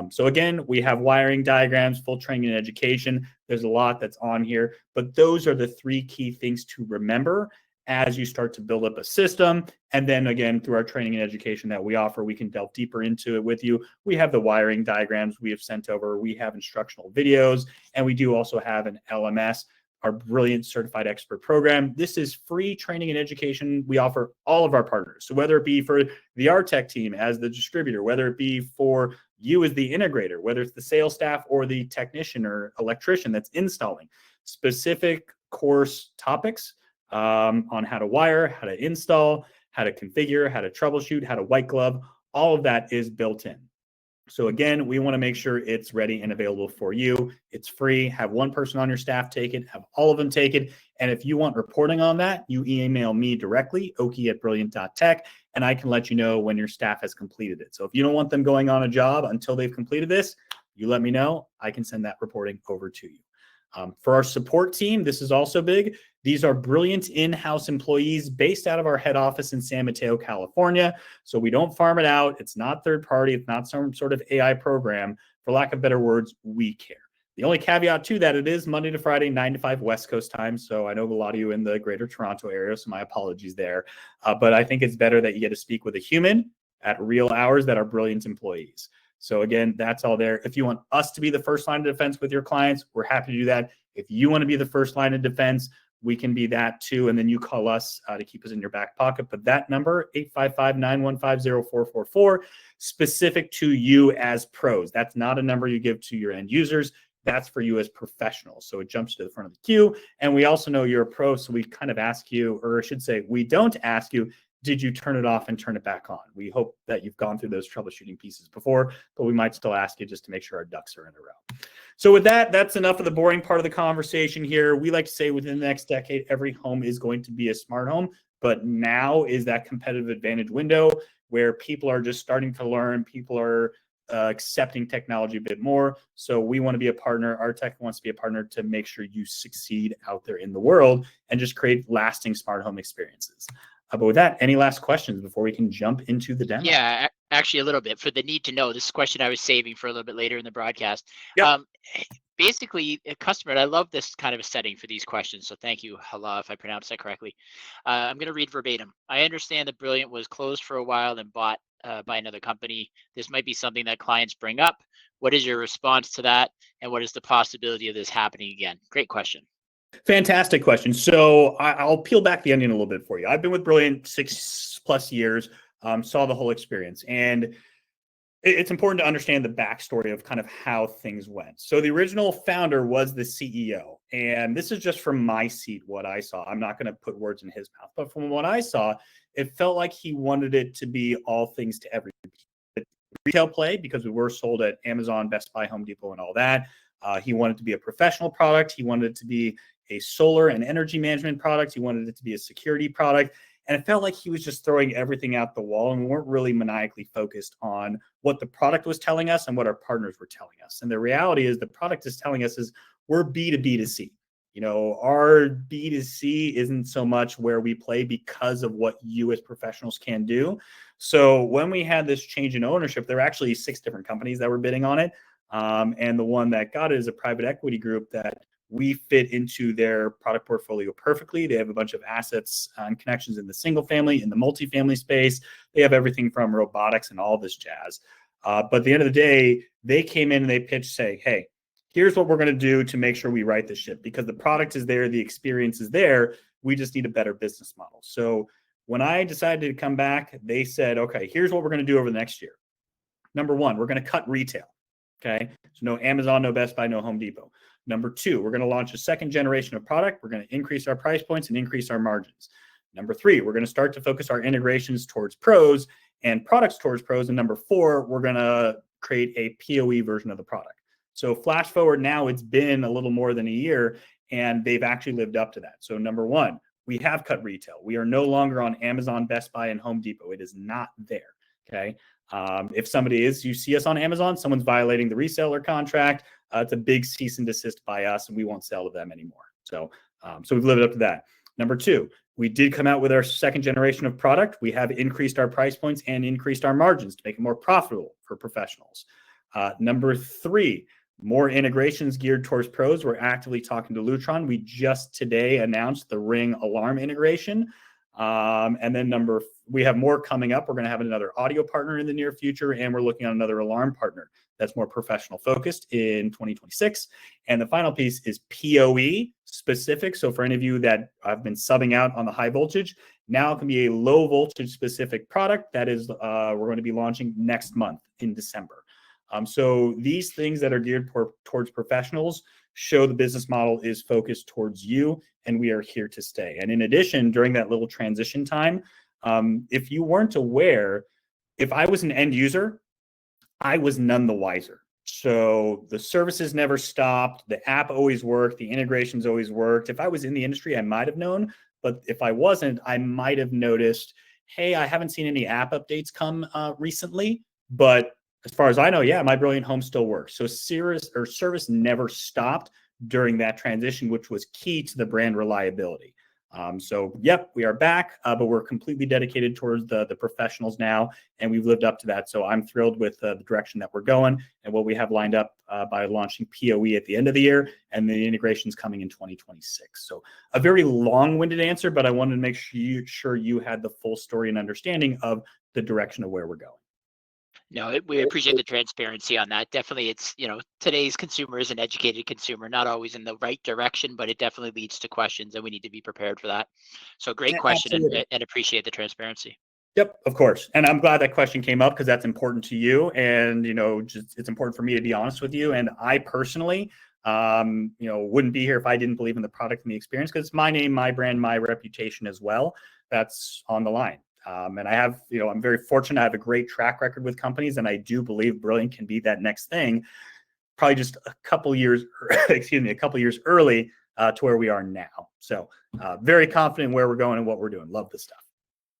So again, we have wiring diagrams, full training and education. There's a lot that's on here, but those are the three key things to remember as you start to build up a system. And then again, through our training and education that we offer, we can delve deeper into it with you. We have the wiring diagrams we have sent over. We have instructional videos, and we do also have an LMS, our Brilliant Certified Expert program. This is free training and education we offer all of our partners. So whether it be for the Aartech team as the distributor, whether it be for you as the integrator, whether it's the sales staff or the technician or electrician that's installing, specific course topics on how to wire, how to install, how to configure, how to troubleshoot, how to white glove, all of that is built in. So again, we want to make sure it's ready and available for you. It's free. Have one person on your staff take it, have all of them take it. And if you want reporting on that, you email me directly, oki@brilliant.tech, and I can let you know when your staff has completed it. So if you don't want them going on a job until they've completed this, you let me know. I can send that reporting over to you. For our support team, this is also big. These are Brilliant in-house employees based out of our head office in San Mateo, California. So we don't farm it out. It's not third party. It's not some sort of AI program. For lack of better words, we care. The only caveat to that, it is Monday to Friday, 9 to 5 West Coast time. So I know a lot of you in the greater Toronto area, so my apologies there. But I think it's better that you get to speak with a human at real hours that are Brilliant employees. So again, that's all there. If you want us to be the first line of defense with your clients, we're happy to do that. If you want to be the first line of defense, we can be that too. And then you call us to keep us in your back pocket. But that number, 855-915-0444, specific to you as pros. That's not a number you give to your end users. That's for you as professionals. So it jumps to the front of the queue. And we also know you're a pro. So we kind of ask you, or I should say, we don't ask you, did you turn it off and turn it back on? We hope that you've gone through those troubleshooting pieces before, but we might still ask you just to make sure our ducks are in a row. So with that, that's enough of the boring part of the conversation here. We like to say within the next decade, every home is going to be a smart home, but now is that competitive advantage window where people are just starting to learn. People are accepting technology a bit more. So we want to be a partner. Aartech wants to be a partner to make sure you succeed out there in the world and just create lasting smart home experiences. But with that, any last questions before we can jump into the demo?
Yeah, actually a little bit. For the need to know, this question I was saving for a little bit later in the broadcast.
Yep.
Basically, a customer, and I love this kind of a setting for these questions, so thank you, Hala, if I pronounced that correctly. I'm going to read verbatim. I understand that Brilliant was closed for a while and bought by another company. This might be something that clients bring up. What is your response to that, and what is the possibility of this happening again? Great question.
Fantastic question. So I'll peel back the onion a little bit for you. I've been with Brilliant 6+ years, saw the whole experience. And it's important to understand the backstory of kind of how things went. So the original founder was the CEO. And this is just from my seat, what I saw. I'm not going to put words in his mouth. But from what I saw, it felt like he wanted it to be all things to everybody. Retail play, because we were sold at Amazon, Best Buy, Home Depot, and all that. He wanted to be a professional product. He wanted it to be a solar and energy management product. He wanted it to be a security product. And it felt like he was just throwing everything out the wall, and we weren't really maniacally focused on what the product was telling us and what our partners were telling us. And the reality is the product is telling us is we're B2B2C. Our B2C isn't so much where we play because of what you as professionals can do. So when we had this change in ownership, there were actually 6 different companies that were bidding on it. And the one that got it is a private equity group that we fit into their product portfolio perfectly. They have a bunch of assets and connections in the single family, in the multifamily space. They have everything from robotics and all this jazz. But at the end of the day, they came in and they pitched saying, hey, here's what we're going to do to make sure we right this ship, because the product is there, the experience is there. We just need a better business model. So when I decided to come back, they said, okay, here's what we're going to do over the next year. Number 1, we're going to cut retail. Okay. So no Amazon, no Best Buy, no Home Depot. Number 2, we're going to launch a second generation of product. We're going to increase our price points and increase our margins. Number 3, we're going to start to focus our integrations towards pros and products towards pros. And number 4, we're going to create a POE version of the product. So flash forward now, it's been a little more than a year, and they've actually lived up to that. So number 1, we have cut retail. We are no longer on Amazon, Best Buy, and Home Depot. It is not there. Okay. If somebody is, you see us on Amazon, someone's violating the reseller contract. It's a big cease and desist by us, and we won't sell to them anymore. So we've lived up to that. Number 2, we did come out with our second generation of product. We have increased our price points and increased our margins to make it more profitable for professionals. Number 3, more integrations geared towards pros. We're actively talking to Lutron. We just today announced the Ring alarm integration. And then we have more coming up. We're going to have another audio partner in the near future, and we're looking at another alarm partner that's more professional focused in 2026. And the final piece is POE specific. So for any of you that have been subbing out on the high voltage, now it can be a low voltage specific product that is we're going to be launching next month in December. So these things that are geared towards professionals show the business model is focused towards you, and we are here to stay. And in addition, during that little transition time, if you weren't aware, if I was an end user, I was none the wiser. So the services never stopped. The app always worked. The integrations always worked. If I was in the industry, I might have known. But if I wasn't, I might have noticed, hey, I haven't seen any app updates come recently. But as far as I know, yeah, My Brilliant Home still works. So service never stopped during that transition, which was key to the brand reliability. So, yep, we are back, but we're completely dedicated towards the professionals now, and we've lived up to that. So I'm thrilled with the direction that we're going and what we have lined up by launching POE at the end of the year, and the integrations coming in 2026. So a very long-winded answer, but I wanted to make sure you had the full story and understanding of the direction of where we're going.
No, we appreciate the transparency on that. Definitely, it's, today's consumer is an educated consumer, not always in the right direction, but it definitely leads to questions, and we need to be prepared for that. So great question,
Absolutely.
and appreciate the transparency.
Yep, of course. And I'm glad that question came up because that's important to you. And, it's important for me to be honest with you. And I personally, wouldn't be here if I didn't believe in the product and the experience, because it's my name, my brand, my reputation as well. That's on the line. And I have, I'm very fortunate. I have a great track record with companies, and I do believe Brilliant can be that next thing, probably just a couple years early to where we are now. So very confident in where we're going and what we're doing. Love this stuff.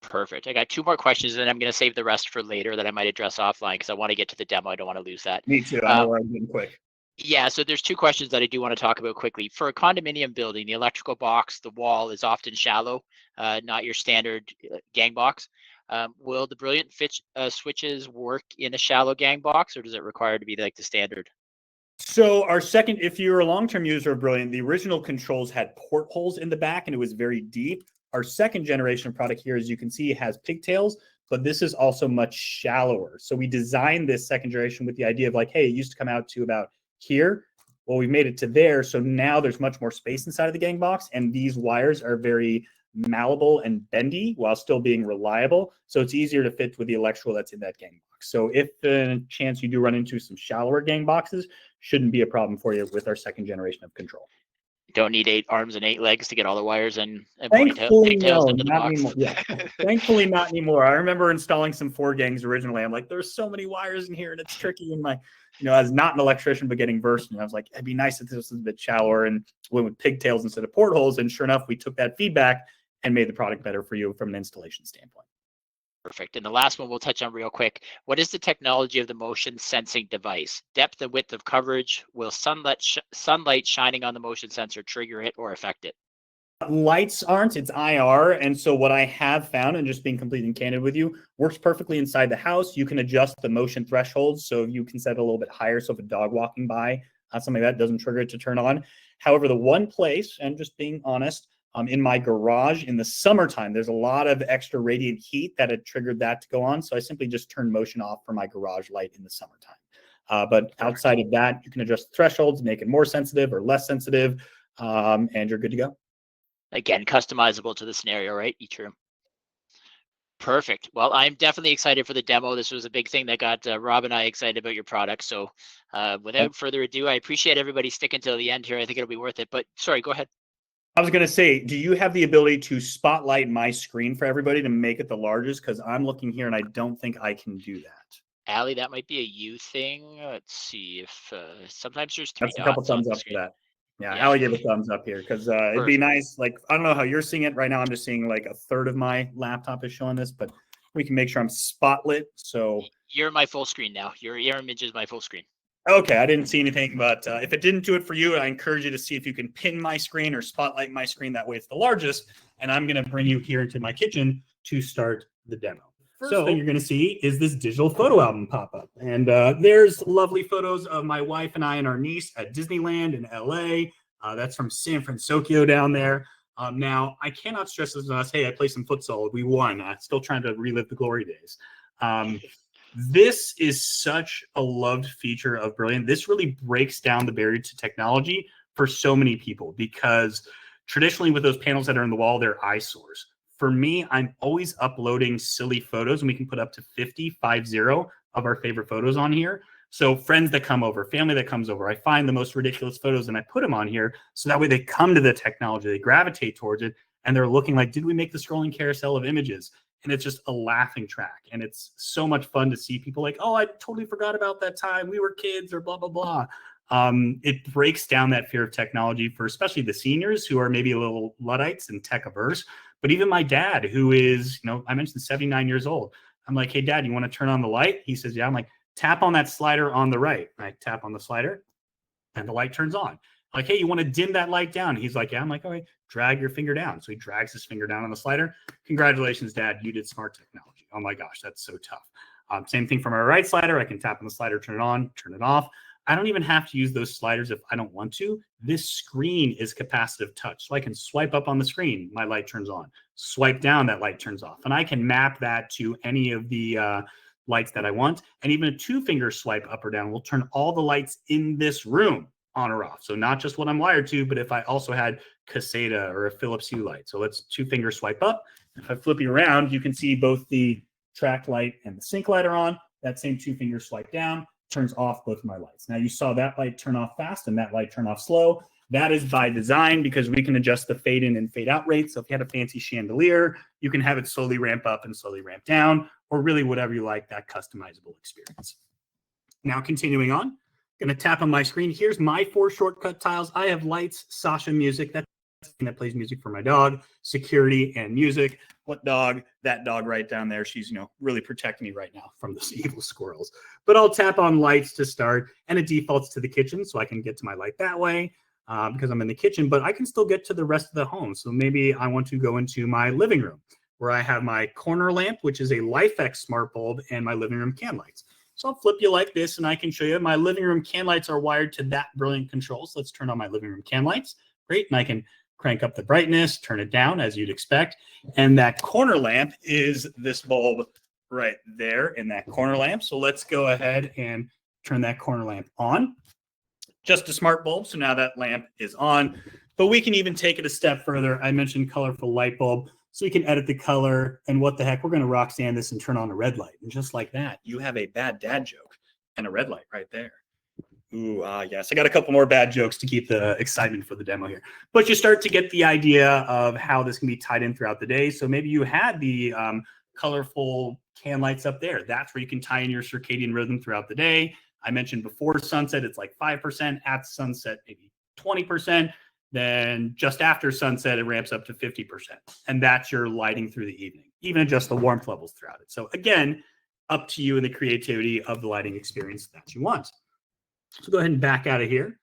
Perfect. I got 2 more questions, and then I'm going to save the rest for later that I might address offline because I want to get to the demo. I don't want to lose that.
Me too. I know I'm getting quick.
Yeah, so there's 2 questions that I do want to talk about quickly. For a condominium building, the electrical box, the wall is often shallow, not your standard gang box. Will the Brilliant switches work in a shallow gang box, or does it require to be like the standard?
So if you're a long-term user of Brilliant, the original controls had portholes in the back, and it was very deep. Our second generation product here, as you can see, has pigtails, but this is also much shallower. So we designed this second generation with the idea of like, hey, it used to come out to about here. Well, we made it to there. So now there's much more space inside of the gang box, and these wires are very malleable and bendy while still being reliable. So it's easier to fit with the electrical that's in that gang box. So if a chance you do run into some shallower gang boxes, shouldn't be a problem for you with our second generation of control.
Don't need 8 arms and 8 legs to get all the wires and
Thankfully,
pigtails
no,
into the
not
box.
anymore. Yeah, thankfully not anymore. I remember installing some 4 gangs originally. I'm like, there's so many wires in here, and it's tricky. And as not an electrician but getting versed, and I was like, it'd be nice if this was a bit shallower and went with pigtails instead of portholes. And sure enough, we took that feedback and made the product better for you from an installation standpoint.
Perfect. And the last one we'll touch on real quick. What is the technology of the motion sensing device? Depth and width of coverage? Will sunlight shining on the motion sensor trigger it or affect it?
Lights aren't, it's IR. And so what I have found, and just being completely candid with you, works perfectly inside the house. You can adjust the motion thresholds. So you can set it a little bit higher. So if a dog walking by, something like that doesn't trigger it to turn on. However, the one place, and just being honest, in my garage in the summertime, there's a lot of extra radiant heat that had triggered that to go on. So I simply just turned motion off for my garage light in the summertime. But outside of that, you can adjust the thresholds, make it more sensitive or less sensitive, and you're good to go.
Again, customizable to the scenario, right? Each room. Perfect. Well, I'm definitely excited for the demo. This was a big thing that got Rob and I excited about your product. So without further ado, I appreciate everybody sticking till the end here. I think it'll be worth it. But sorry, go ahead.
I was going to say, do you have the ability to spotlight my screen for everybody to make it the largest? Because I'm looking here and I don't think I can do that.
Allie, that might be a you thing. Let's see if sometimes there's three
That's a couple
dots on
thumbs
the
up for
screen.
that. Yeah,
Yeah,
Allie gave a thumbs up here because it'd be nice. Like, I don't know how you're seeing it right now. I'm just seeing like a third of my laptop is showing this, but we can make sure I'm spotlit. So
you're my full screen now. Your image is my full screen.
okay, I didn't see anything, but if it didn't do it for you, I encourage you to see if you can pin my screen or spotlight my screen. That way it's the largest. And I'm going to bring you here into my kitchen to start the demo. First thing you're going to see is this digital photo album pop up. And there's lovely photos of my wife and I and our niece at Disneyland in LA. That's from San Francisco down there. Now, I cannot stress this enough. Hey, I played some futsal. We won. I'm still trying to relive the glory days. This is such a loved feature of Brilliant. This really breaks down the barrier to technology for so many people because traditionally with those panels that are in the wall, they're eyesores. For me, I'm always uploading silly photos, and we can put up to 50 of our favorite photos on here. So friends that come over, family that comes over, I find the most ridiculous photos and I put them on here. So that way they come to the technology, they gravitate towards it, and they're looking like, did we make the scrolling carousel of images? And it's just a laughing track. And it's so much fun to see people like, oh, I totally forgot about that time. We were kids or blah, blah, blah. It breaks down that fear of technology for especially the seniors who are maybe a little Luddites and tech averse. But even my dad, who is, I mentioned 79 years old. I'm like, hey, Dad, you want to turn on the light? He says, yeah. I'm like, tap on that slider on the right. I tap on the slider and the light turns on. Like, hey, you want to dim that light down? He's like, yeah. I'm like, okay, drag your finger down. So he drags his finger down on the slider. Congratulations, Dad. You did smart technology. Oh my gosh, that's so tough. Same thing for my right slider. I can tap on the slider, turn it on, turn it off. I don't even have to use those sliders if I don't want to. This screen is capacitive touch. So I can swipe up on the screen, my light turns on. Swipe down, that light turns off. And I can map that to any of the lights that I want. And even a two-finger swipe up or down will turn all the lights in this room on or off. So not just what I'm wired to, but if I also had Caseta or a Philips Hue light. So let's two-finger swipe up. If I flip you around, you can see both the track light and the sync light are on. That same two-finger swipe down turns off both of my lights. Now you saw that light turn off fast and that light turn off slow. That is by design because we can adjust the fade in and fade out rate. So if you had a fancy chandelier, you can have it slowly ramp up and slowly ramp down, or really whatever you like, that customizable experience. Now continuing on, going to tap on my screen. Here's my 4 shortcut tiles. I have lights, Sasha music. That's the thing that plays music for my dog, security and music. What dog? That dog right down there. She's, really protecting me right now from those evil squirrels. But I'll tap on lights to start, and it defaults to the kitchen, so I can get to my light that way because I'm in the kitchen, but I can still get to the rest of the home. So maybe I want to go into my living room where I have my corner lamp, which is a LifeX smart bulb, and my living room can lights. So I'll flip you like this, and I can show you my living room can lights are wired to that Brilliant control. So let's turn on my living room can lights. Great, and I can crank up the brightness, turn it down as you'd expect. And that corner lamp is this bulb right there in that corner lamp. So let's go ahead and turn that corner lamp on. Just a smart bulb, so now that lamp is on. But we can even take it a step further. I mentioned colorful light bulb, so we can edit the color. And what the heck, we're going to Roxanne this and turn on a red light. And just like that, you have a bad dad joke and a red light right there. Ooh, yes. I got a couple more bad jokes to keep the excitement for the demo here. But you start to get the idea of how this can be tied in throughout the day. So maybe you had the colorful can lights up there. That's where you can tie in your circadian rhythm throughout the day. I mentioned before sunset, it's like 5%. At sunset, maybe 20%. Then just after sunset, it ramps up to 50%. And that's your lighting through the evening. Even adjust the warmth levels throughout it. So again, up to you and the creativity of the lighting experience that you want. So go ahead and back out of here.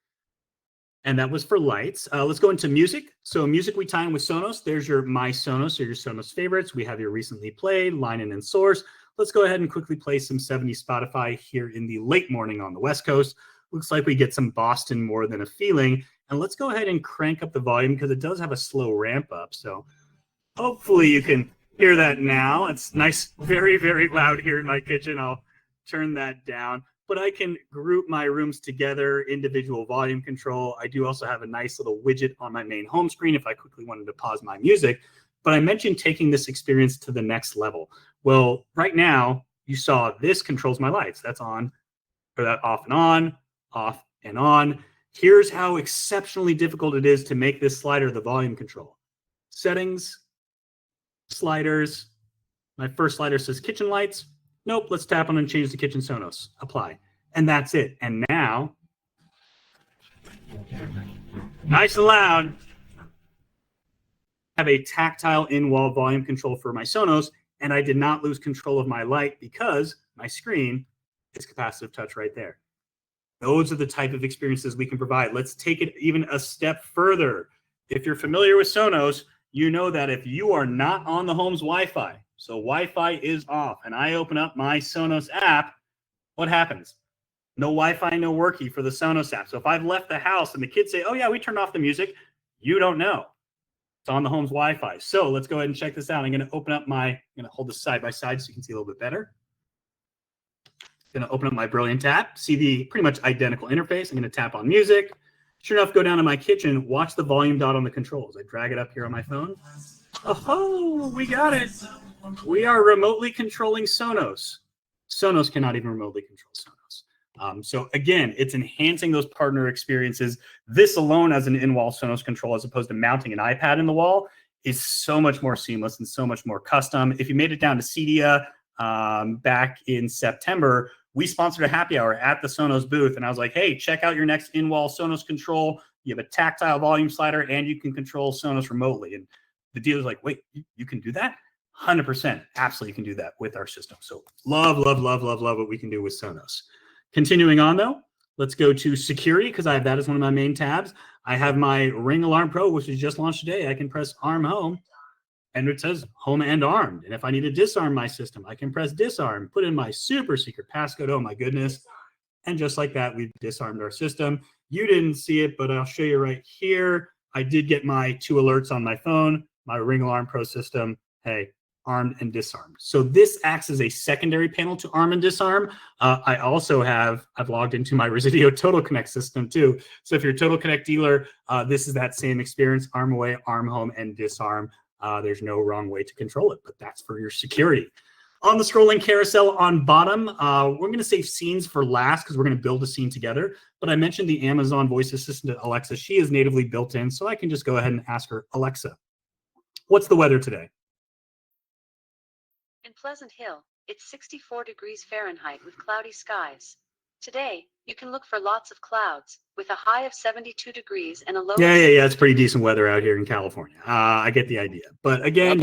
And that was for lights. Let's go into music. So music we tie in with Sonos. There's your My Sonos or your Sonos favorites. We have your recently played, line in and source. Let's go ahead and quickly play some 70s Spotify here in the late morning on the West Coast. Looks like we get some Boston More Than a Feeling. And let's go ahead and crank up the volume because it does have a slow ramp up. So hopefully you can hear that now. It's nice, very, very loud here in my kitchen. I'll turn that down. But I can group my rooms together, individual volume control. I do also have a nice little widget on my main home screen if I quickly wanted to pause my music. But I mentioned taking this experience to the next level. Well, right now, you saw this controls my lights. That's on, or that off and on, off and on. Here's how exceptionally difficult it is to make this slider the volume control. Settings, sliders. My first slider says kitchen lights. Nope, let's tap on and change the kitchen Sonos. Apply. And that's it. And now, nice and loud, I have a tactile in-wall volume control for my Sonos, and I did not lose control of my light because my screen is capacitive touch right there. Those are the type of experiences we can provide. Let's take it even a step further. If you're familiar with Sonos, you know that if you are not on the home's Wi-Fi, so Wi-Fi is off, and I open up my Sonos app, what happens? No Wi-Fi, no worky for the Sonos app. So if I've left the house and the kids say, oh yeah, we turned off the music, you don't know. It's on the home's Wi-Fi. So let's go ahead and check this out. I'm going to open up I'm going to hold this side by side so you can see a little bit better. I'm going to open up my Brilliant app, see the pretty much identical interface. I'm going to tap on music. Sure enough, go down to my kitchen, watch the volume dot on the controls. I drag it up here on my phone. Oh, we got it. We are remotely controlling Sonos. Sonos cannot even remotely control Sonos. So again, it's enhancing those partner experiences. This alone as an in-wall Sonos control, as opposed to mounting an iPad in the wall, is so much more seamless and so much more custom. If you made it down to Cedia back in September, we sponsored a happy hour at the Sonos booth. And I was like, hey, check out your next in-wall Sonos control. You have a tactile volume slider and you can control Sonos remotely. And the dealer's like, wait, you can do that? 100%. Absolutely can do that with our system. So love, love, love, love, love what we can do with Sonos. Continuing on though, let's go to security because I have that as one of my main tabs. I have my Ring Alarm Pro, which was just launched today. I can press Arm Home and it says home and armed. And if I need to disarm my system, I can press disarm, put in my super secret passcode. Oh my goodness. And just like that, we've disarmed our system. You didn't see it, but I'll show you right here. I did get my 2 alerts on my phone, my Ring Alarm Pro system. Hey, armed and disarmed. So this acts as a secondary panel to arm and disarm. I also I've logged into my Residio Total Connect system too. So if you're a Total Connect dealer, this is that same experience, arm away, arm home, and disarm. There's no wrong way to control it, but that's for your security. On the scrolling carousel on bottom, we're going to save scenes for last because we're going to build a scene together. But I mentioned the Amazon voice assistant Alexa. She is natively built in, so I can just go ahead and ask her, Alexa, what's the weather today?
In Pleasant Hill, it's 64 degrees Fahrenheit with cloudy skies. Today, you can look for lots of clouds with a high of 72 degrees and a low.
Yeah. It's pretty decent weather out here in California. I get the idea. But again,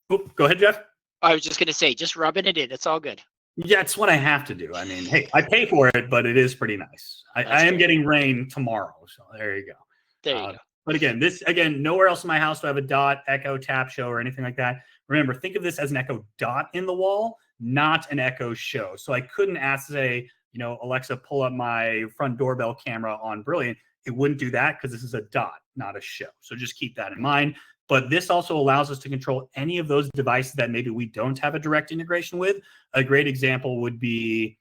go ahead, Jeff.
I was just going to say, just rubbing it in. It's all good.
Yeah, it's what I have to do. I mean, hey, I pay for it, but it is pretty nice. I am getting rain tomorrow. So there you go.
There you go.
But again, nowhere else in my house do I have a dot, echo, tap, show, or anything like that. Remember, think of this as an echo dot in the wall, not an echo show. So I couldn't say, Alexa, pull up my front doorbell camera on Brilliant. It wouldn't do that because this is a dot, not a show. So just keep that in mind. But this also allows us to control any of those devices that maybe we don't have a direct integration with. A great example would be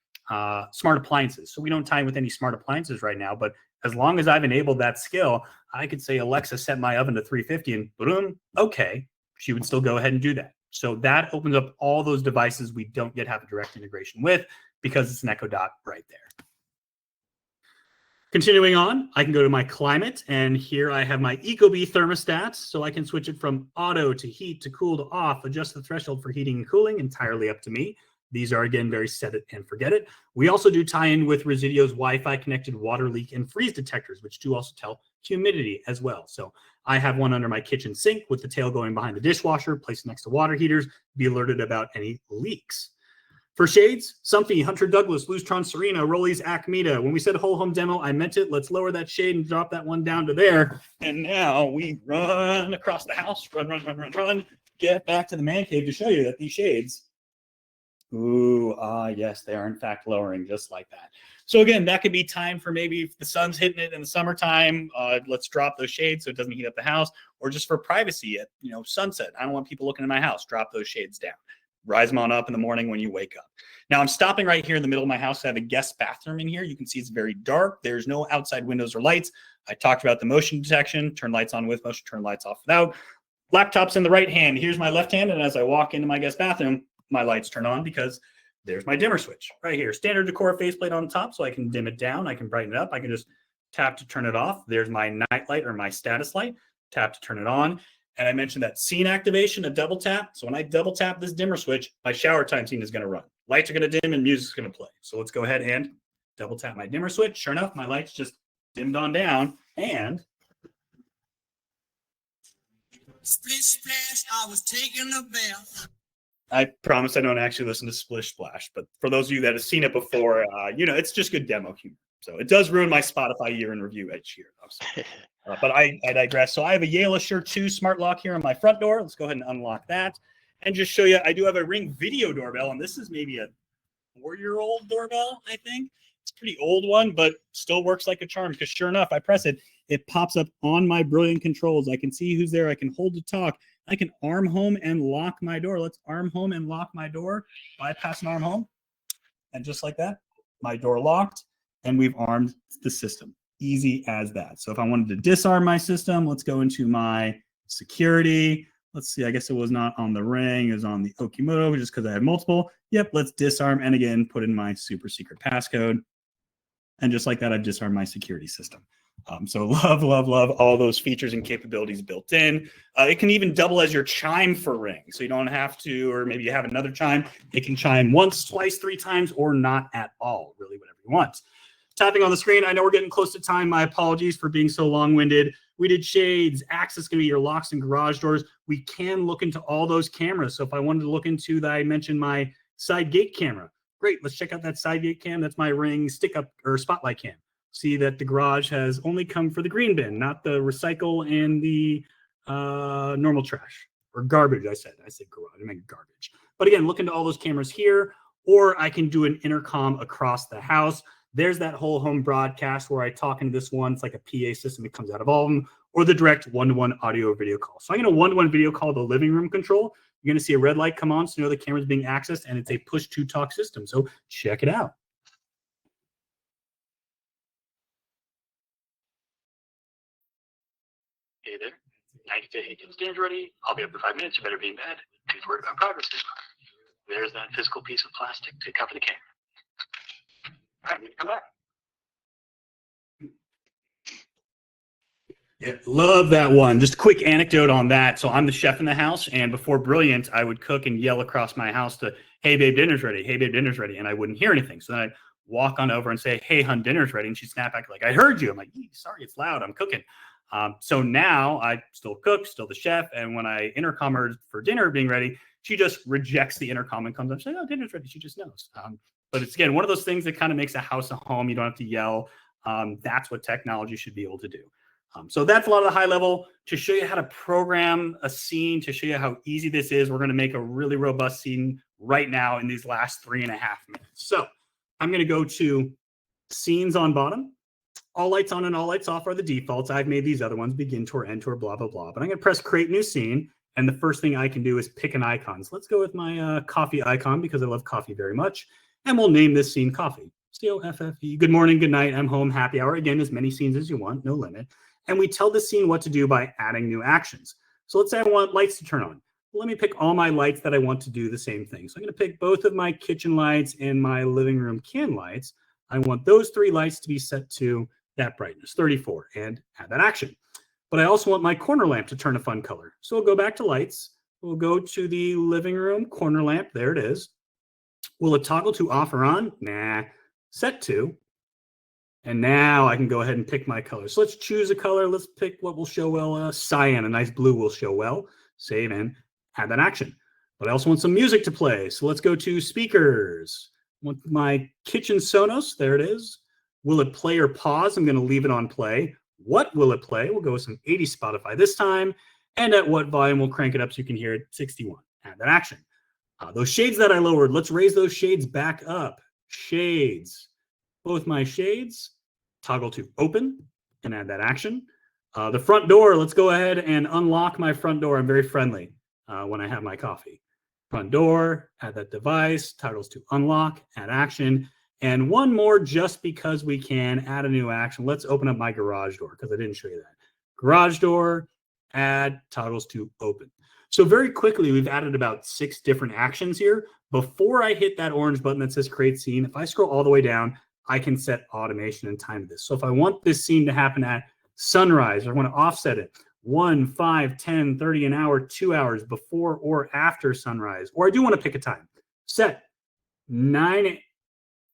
smart appliances. So we don't tie in with any smart appliances right now, but as long as I've enabled that skill, I could say, Alexa, set my oven to 350 and boom, okay, she would still go ahead and do that. So that opens up all those devices we don't yet have a direct integration with because it's an Echo Dot right there. Continuing on, I can go to my climate, and here I have my Ecobee thermostats, so I can switch it from auto to heat to cool to off, adjust the threshold for heating and cooling, entirely up to me. These are, again, very set it and forget it. We also do tie in with Residio's Wi-Fi connected water leak and freeze detectors, which do also tell humidity as well. So I have one under my kitchen sink with the tail going behind the dishwasher, placed next to water heaters, be alerted about any leaks. For shades, Somfy, Hunter Douglas, Lustron Serena, Rollies Acmeta. When we said whole home demo, I meant it. Let's lower that shade and drop that one down to there. And now we run across the house, run, get back to the man cave to show you that these shades, yes, they are in fact lowering just like that. So again, that could be time for maybe if the sun's hitting it in the summertime, let's drop those shades so it doesn't heat up the house, or just for privacy at sunset. I don't want people looking at my house. Drop those shades down. Rise them on up in the morning when you wake up. Now I'm stopping right here in the middle of my house. I have a guest bathroom in here. You can see it's very dark. There's no outside windows or lights. I talked about the motion detection, turn lights on with motion, turn lights off without. Laptop's in the right hand. Here's my left hand. And as I walk into my guest bathroom, my lights turn on because there's my dimmer switch right here. Standard decor faceplate on top, so I can dim it down. I can brighten it up. I can just tap to turn it off. There's my night light or my status light. Tap to turn it on. And I mentioned that scene activation, a double tap. So when I double tap this dimmer switch, my shower time scene is going to run. Lights are going to dim and music's going to play. So let's go ahead and double tap my dimmer switch. Sure enough, my lights just dimmed on down. And
Splish splash, I was taking a bath.
I promise I don't actually listen to Splish Splash, but for those of you that have seen it before, it's just good demo humor. So it does ruin my Spotify year in review each year. But I digress. So I have a Yale Assure 2 smart lock here on my front door. Let's go ahead and unlock that and just show you. I do have a Ring video doorbell, and this is maybe a 4-year-old doorbell, I think. It's a pretty old one, but still works like a charm because sure enough, I press it. It pops up on my brilliant controls. I can see who's there. I can hold to talk. I can arm home and lock my door. Let's arm home and lock my door. Bypass and arm home. And just like that, my door locked, and we've armed the system. Easy as that. So if I wanted to disarm my system, let's go into my security. Let's see, I guess it was not on the Ring, it was on the Okimoto, just because I have multiple. Yep, let's disarm, and again, put in my super secret passcode. And just like that, I've disarmed my security system. So love all those features and capabilities built in. It can even double as your chime for Ring. So you don't have to, or maybe you have another chime. It can chime once, twice, 3 times, or not at all, really whatever you want. Tapping on the screen, I know we're getting close to time. My apologies for being so long-winded. We did shades, access can be your locks and garage doors. We can look into all those cameras. So if I wanted to look into that, I mentioned my side gate camera. Great, let's check out that side gate cam. That's my Ring stick-up or spotlight cam. See that the garage has only come for the green bin, not the recycle and the normal trash or garbage. I said garage, I meant garbage. But again, look into all those cameras here, or I can do an intercom across the house. There's that whole home broadcast where I talk into this one. It's like a PA system. It comes out of all of them, or the direct one-to-one audio or video call. So I'm going to one-to-one video call the living room control. You're going to see a red light come on, so you know the camera's being accessed, and it's a push-to-talk system. So check it out.
Hey there. 95 Higgins dinner's ready. I'll be up in 5 minutes. You better be in bed. Please worry about progress. There's that physical piece of plastic to cover the camera. All right, come back.
Yeah, love that one. Just a quick anecdote on that. So I'm the chef in the house, and before Brilliant, I would cook and yell across my house to, hey, babe, dinner's ready. Hey, babe, dinner's ready. And I wouldn't hear anything. So then I'd walk on over and say, hey, hun, dinner's ready. And she'd snap back like, I heard you. I'm like, sorry, it's loud. I'm cooking. So now I still cook, still the chef. And when I intercom her for dinner being ready, she just rejects the intercom and comes up and says, oh, dinner's ready. She just knows. But it's, again, one of those things that kind of makes a house a home. You don't have to yell. That's what technology should be able to do. So that's a lot of the high level. To show you how to program a scene, to show you how easy this is, we're going to make a really robust scene right now in these last 3.5 minutes. So I'm going to go to scenes on bottom. All lights on and all lights off are the defaults. I've made these other ones, begin tour, end tour, blah, blah, blah. But I'm going to press create new scene. And the first thing I can do is pick an icon. So let's go with my coffee icon because I love coffee very much. And we'll name this scene coffee. C-O-F-F-E. Good morning, good night, I'm home, happy hour. Again, as many scenes as you want, no limit. And we tell the scene what to do by adding new actions. So let's say I want lights to turn on. Well, let me pick all my lights that I want to do the same thing. So I'm going to pick both of my kitchen lights and my living room can lights. I want those 3 lights to be set to that brightness, 34, and add that action. But I also want my corner lamp to turn a fun color. So we'll go back to lights. We'll go to the living room corner lamp. There it is. Will it toggle to off or on? Nah. Set to. And now I can go ahead and pick my color. So let's choose a color. Let's pick what will show well. Cyan, a nice blue will show well. Save and add that action. But I also want some music to play. So let's go to speakers. I want my kitchen Sonos. There it is. Will it play or pause? I'm going to leave it on play. What will it play? We'll go with some 80s Spotify this time. And at what volume? We'll crank it up so you can hear it 61. Add that action. Those shades that I lowered, let's raise those shades back up. Shades. Both my shades. Toggle to open and add that action. The front door, let's go ahead and unlock my front door. I'm very friendly when I have my coffee. Front door, add that device. Toggles to unlock, add action. And one more just because we can, add a new action. Let's open up my garage door because I didn't show you that. Garage door, add, toggles to open. So very quickly, we've added about 6 different actions here. Before I hit that orange button that says create scene, if I scroll all the way down, I can set automation and time this. So if I want this scene to happen at sunrise, or I want to offset it 1, 5, 10, 30 an hour, 2 hours before or after sunrise, or I do want to pick a time, set 9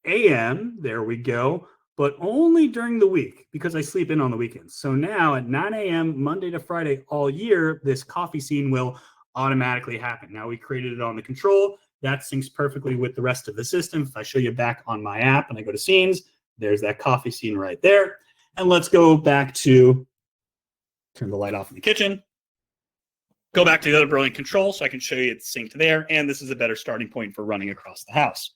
a.m. There we go, but only during the week because I sleep in on the weekends. So now at 9 a.m. Monday to Friday all year, this coffee scene will automatically happen. Now we created it on the control. That syncs perfectly with the rest of the system. If I show you back on my app and I go to scenes, there's that coffee scene right there. And let's go back to, turn the light off in the kitchen. Go back to the other Brilliant control so I can show you it's synced there. And this is a better starting point for running across the house.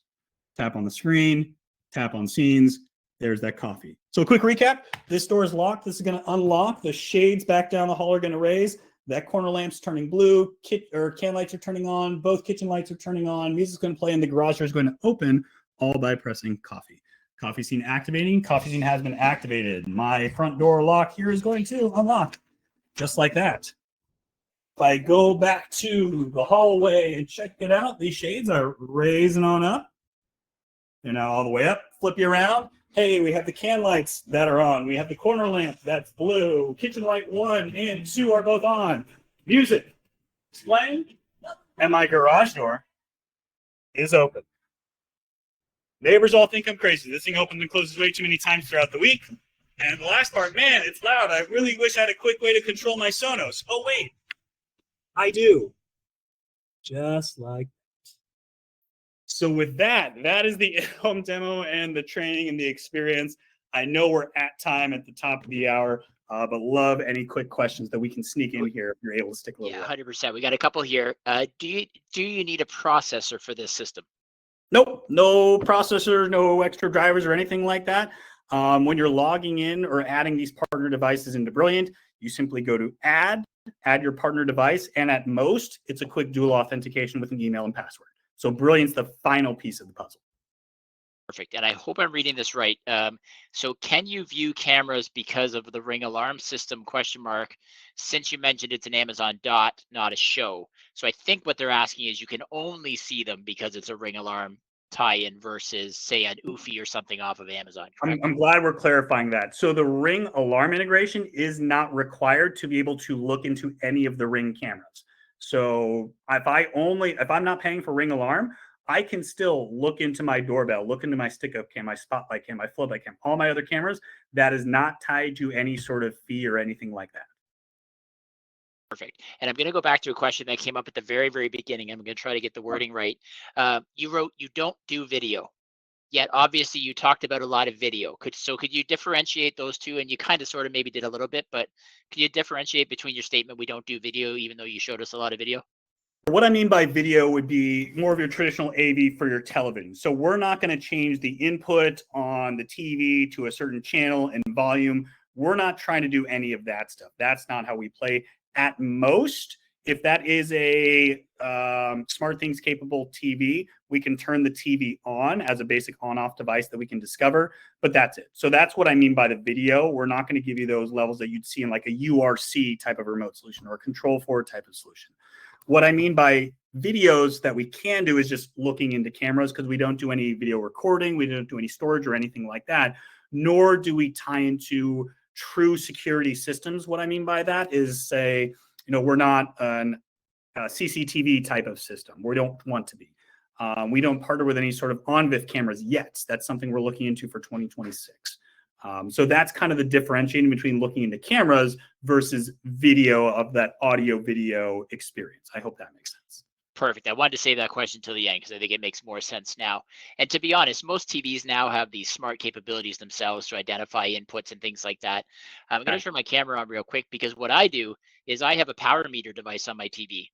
Tap on the screen, tap on scenes. There's that coffee. So a quick recap. This door is locked. This is going to unlock. The shades back down the hall are going to raise. That corner lamp's turning blue. Can lights are turning on. Both kitchen lights are turning on. Music's going to play, and the garage door is going to open, all by pressing coffee. Coffee scene activating. Coffee scene has been activated. My front door lock here is going to unlock, just like that. If I go back to the hallway and check it out, these shades are raising on up. They're now all the way up. Flip you around. Hey, we have the can lights that are on. We have the corner lamp that's blue. Kitchen light 1 and 2 are both on. Music is playing. And my garage door is open. Neighbors all think I'm crazy. This thing opens and closes way too many times throughout the week. And the last part, man, it's loud. I really wish I had a quick way to control my Sonos. Oh, wait. I do. Just like So with that, that is the in-home demo and the training and the experience. I know we're at time at the top of the hour, but love any quick questions that we can sneak in here if you're able to stick a little.
Yeah, 100%. We got a couple here. Do you need a processor for this system?
Nope, no processor, no extra drivers or anything like that. When you're logging in or adding these partner devices into Brilliant, you simply go to add your partner device, and at most, it's a quick dual authentication with an email and password. So Brilliant's the final piece of the puzzle.
Perfect. And I hope I'm reading this right. So can you view cameras because of the Ring alarm system, ? Since you mentioned it's an Amazon Dot, not a show. So I think what they're asking is you can only see them because it's a Ring alarm tie-in versus, say, an Oofy or something off of Amazon.
I'm glad we're clarifying that. So the Ring alarm integration is not required to be able to look into any of the Ring cameras. So if I'm not paying for Ring alarm, I can still look into my doorbell, look into my stick-up cam, my spotlight cam, my floodlight cam, all my other cameras. That is not tied to any sort of fee or anything like that.
Perfect. And I'm going to go back to a question that came up at the very, very beginning. I'm going to try to get the wording right. You wrote, you don't do video. Yet obviously you talked about a lot of video. Could you differentiate those two? And you kind of sort of maybe did a little bit, but could you differentiate between your statement, we don't do video, even though you showed us a lot of video?
What I mean by video would be more of your traditional AV for your television. So we're not going to change the input on the TV to a certain channel and volume. We're not trying to do any of that stuff. That's not how we play. At most, if that is a SmartThings capable TV, we can turn the TV on as a basic on-off device that we can discover, but that's it. So that's what I mean by the video. We're not going to give you those levels that you'd see in like a URC type of remote solution or a Control4 type of solution. What I mean by videos that we can do is just looking into cameras, because we don't do any video recording, we don't do any storage or anything like that, nor do we tie into true security systems. What I mean by that is, say, we're not a CCTV type of system. We don't want to be. We don't partner with any sort of on-VIF cameras yet. That's something we're looking into for 2026. So that's kind of the differentiating between looking into cameras versus video of that audio video experience. I hope that makes sense.
Perfect. I wanted to save that question till the end because I think it makes more sense now. And to be honest, most TVs now have these smart capabilities themselves to identify inputs and things like that. I'm going
Okay.
to turn my camera on real quick because what I do is I have a power meter device on my TV.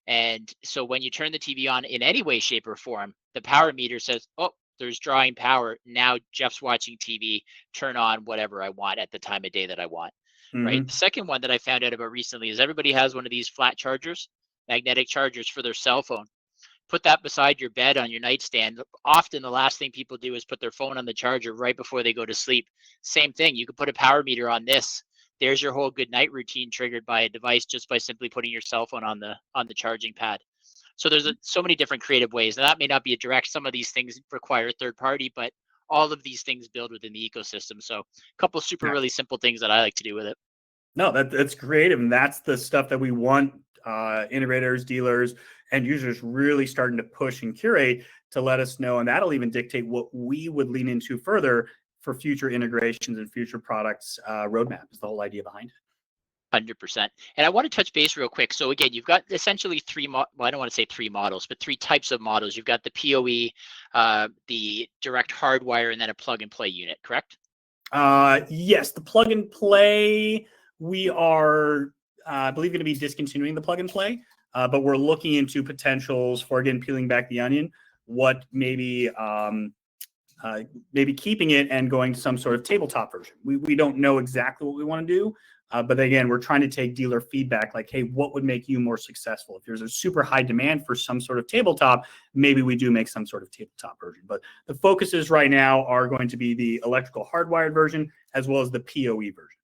And so when you turn the TV on in any way, shape, or form, the power meter says, oh, there's drawing power. Now Jeff's watching TV. Turn on whatever I want at the time of day that I want. Right. The
Mm-hmm.
second one that I found out about recently is everybody has one of these flat chargers, magnetic chargers for their cell phone. Put that beside your bed on your nightstand. Often the last thing people do is put their phone on the charger right before they go to sleep. Same thing. You could put a power meter on this. There's your whole good night routine triggered by a device just by simply putting your cell phone on the charging pad. So there's so many different creative ways. Now that may not be a direct. Some of these things require third party, but all of these things build within the ecosystem. So a couple super really simple things that I like to do with it.
No, that's creative, and that's the stuff that we want integrators, dealers, and users really starting to push and curate to let us know, and that'll even dictate what we would lean into further for future integrations and future products roadmap. Is the whole idea behind it.
100%. And I want to touch base real quick. So again, you've got essentially well, I don't want to say three models, but three types of models. You've got the PoE, the direct hardwire, and then a plug and play unit, correct?
Yes, the plug and play, we are, I believe, going to be discontinuing the plug and play, but we're looking into potentials for, again, peeling back the onion, what maybe keeping it and going to some sort of tabletop version. We don't know exactly what we want to do, but again, we're trying to take dealer feedback like, hey, what would make you more successful? If there's a super high demand for some sort of tabletop, maybe we do make some sort of tabletop version. But the focuses right now are going to be the electrical hardwired version as well as the PoE version.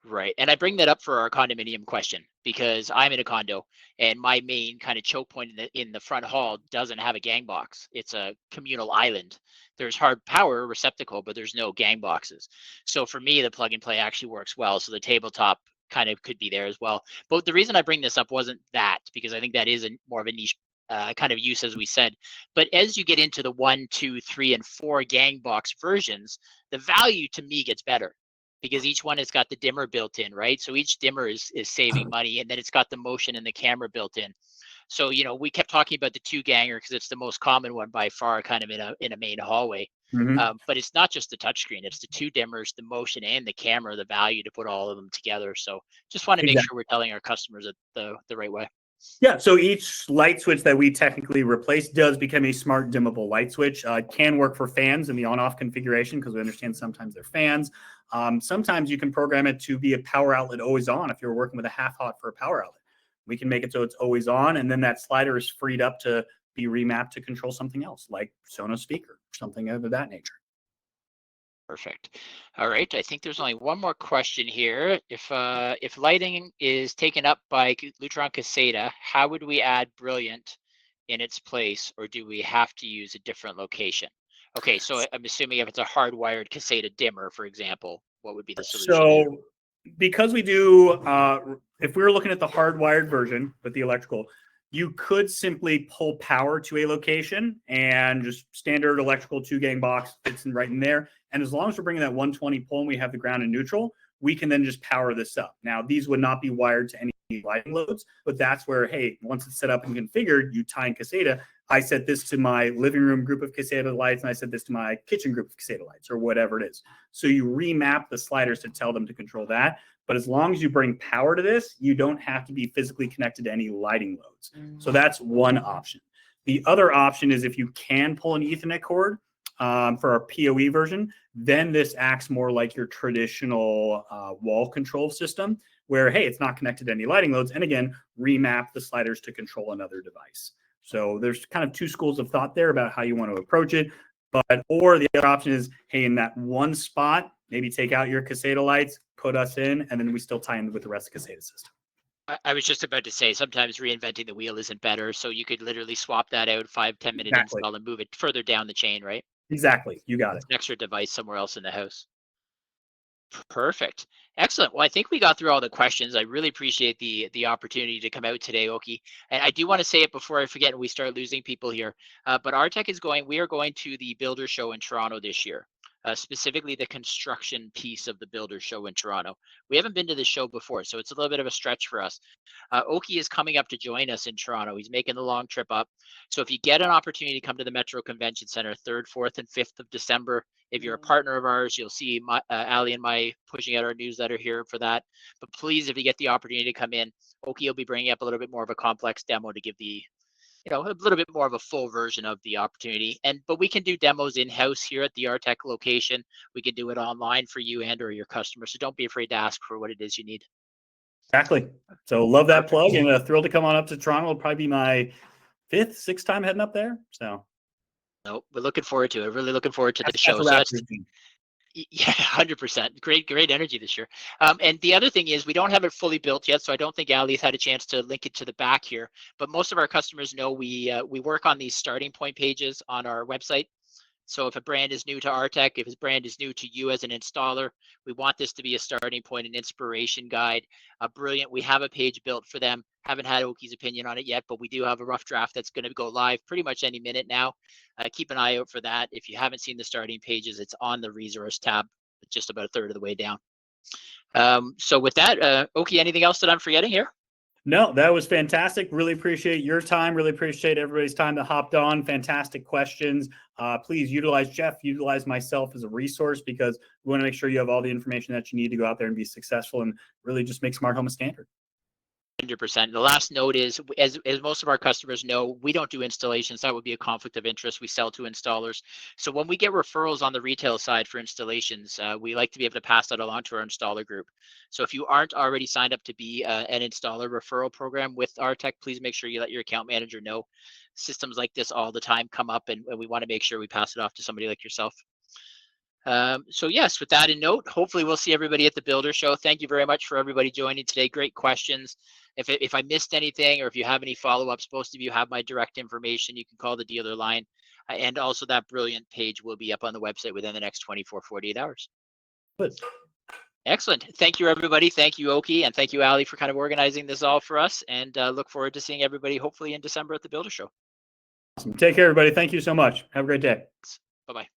Right. And I bring that up for our condominium question because I'm in a condo and my main kind of choke point in the front hall doesn't have a gang box. It's a communal island. There's hard power receptacle, but there's no gang boxes. So for me, the plug and play actually works well. So the tabletop kind of could be there as well. But the reason I bring this up wasn't that, because I think that is more of a niche kind of use, as we said. But as you get into the 1, 2, 3, and 4 gang box versions, the value to me gets better, because each one has got the dimmer built in, right? So each dimmer is saving money, and then it's got the motion and the camera built in. So, you know, we kept talking about the 2 ganger because it's the most common one by far, kind of in a main hallway.
Mm-hmm.
But it's not just the touchscreen; it's the 2 dimmers, the motion, and the camera. The value to put all of them together. So, just want to make
Exactly.
sure we're telling our customers it the right way.
Yeah, so each light switch that we technically replace does become a smart dimmable light switch. It can work for fans in the on-off configuration because we understand sometimes they're fans. Sometimes you can program it to be a power outlet always on if you're working with a half hot for a power outlet. We can make it so it's always on, and then that slider is freed up to be remapped to control something else, like Sonos speaker, something of that nature.
Perfect. All right. I think there's only one more question here. If lighting is taken up by Lutron Caseta, how would we add Brilliant in its place, or do we have to use a different location? Okay, so I'm assuming if it's a hardwired Caseta dimmer, for example, what would be the solution there?
So because we do, if we were looking at the hardwired version with the electrical, you could simply pull power to a location and just standard electrical 2 gang box fits in right in there. And as long as we're bringing that 120 pole and we have the ground and neutral, we can then just power this up. Now, these would not be wired to any lighting loads, but that's where, hey, once it's set up and configured, you tie in Caseta. I set this to my living room group of Caseta lights, and I set this to my kitchen group of Caseta lights, or whatever it is. So you remap the sliders to tell them to control that. But as long as you bring power to this, you don't have to be physically connected to any lighting loads. So that's one option. The other option is if you can pull an Ethernet cord for our PoE version, then this acts more like your traditional wall control system where, hey, it's not connected to any lighting loads. And again, remap the sliders to control another device. So there's kind of 2 schools of thought there about how you want to approach it. Or the other option is, hey, in that one spot, maybe take out your Caseta lights, put us in, and then we still tie in with the rest of the Caseta system.
I was just about to say, sometimes reinventing the wheel isn't better. So you could literally swap that out, 5-10 minute
Exactly.
install, and move it further down the chain, right?
Exactly. You got it.
It's an extra device somewhere else in the house. Perfect. Excellent. Well, I think we got through all the questions. I really appreciate the opportunity to come out today, Oki. And I do want to say it before I forget and we start losing people here. But Aartech we are going to the Builder Show in Toronto this year. specifically the construction piece of the Builder Show in Toronto. We haven't been to the show before, so it's a little bit of a stretch for us. Oki is coming up to join us in Toronto. He's making the long trip up. So if you get an opportunity to come to the Metro Convention Center 3rd, 4th, and 5th of December, if you're a partner of ours, you'll see Ali and my pushing out our newsletter here for that. But please, if you get the opportunity to come in, Oki will be bringing up a little bit more of a complex demo to give the a little bit more of a full version of the opportunity. But we can do demos in-house here at the Aartech location. We can do it online for you and or your customers. So don't be afraid to ask for what it is you need.
Exactly. So love that plug, and thrilled to come on up to Toronto. It'll probably be my 5th, 6th time heading up there. So
no, we're looking forward to it. Really looking forward to the show.
So that's
yeah, 100%. Great energy this year. And the other thing is we don't have it fully built yet, so I don't think Ali's had a chance to link it to the back here. But most of our customers know we work on these starting point pages on our website. So if a brand is new to Aartech, if his brand is new to you as an installer, we want this to be a starting point, an inspiration guide. Brilliant. We have a page built for them. Haven't had Oki's opinion on it yet, but we do have a rough draft that's going to go live pretty much any minute now. Keep an eye out for that. If you haven't seen the starting pages, it's on the resource tab, just about a third of the way down. So with that, Oki, anything else that I'm forgetting here?
No, that was fantastic. Really appreciate your time. Really appreciate everybody's time that hopped on. Fantastic questions. Please utilize Jeff, utilize myself as a resource, because we want to make sure you have all the information that you need to go out there and be successful and really just make smart home a standard.
100%. The last note is, as most of our customers know, we don't do installations. That would be a conflict of interest. We sell to installers. So when we get referrals on the retail side for installations, we like to be able to pass that along to our installer group. So if you aren't already signed up to be an installer referral program with Aartech, please make sure you let your account manager know. Systems like this all the time come up, and we want to make sure we pass it off to somebody like yourself. So yes, with that in note, hopefully we'll see everybody at the Builder Show. Thank you very much for everybody joining today. Great questions. If I missed anything, or if you have any follow-ups, most of you have my direct information. You can call the dealer line. And also that Brilliant page will be up on the website within the next 24, 48 hours.
Good.
Excellent. Thank you, everybody. Thank you, Oki. And thank you, Ali, for kind of organizing this all for us. And look forward to seeing everybody hopefully in December at the Builder Show.
Awesome. Take care, everybody. Thank you so much. Have a great day.
Bye-bye.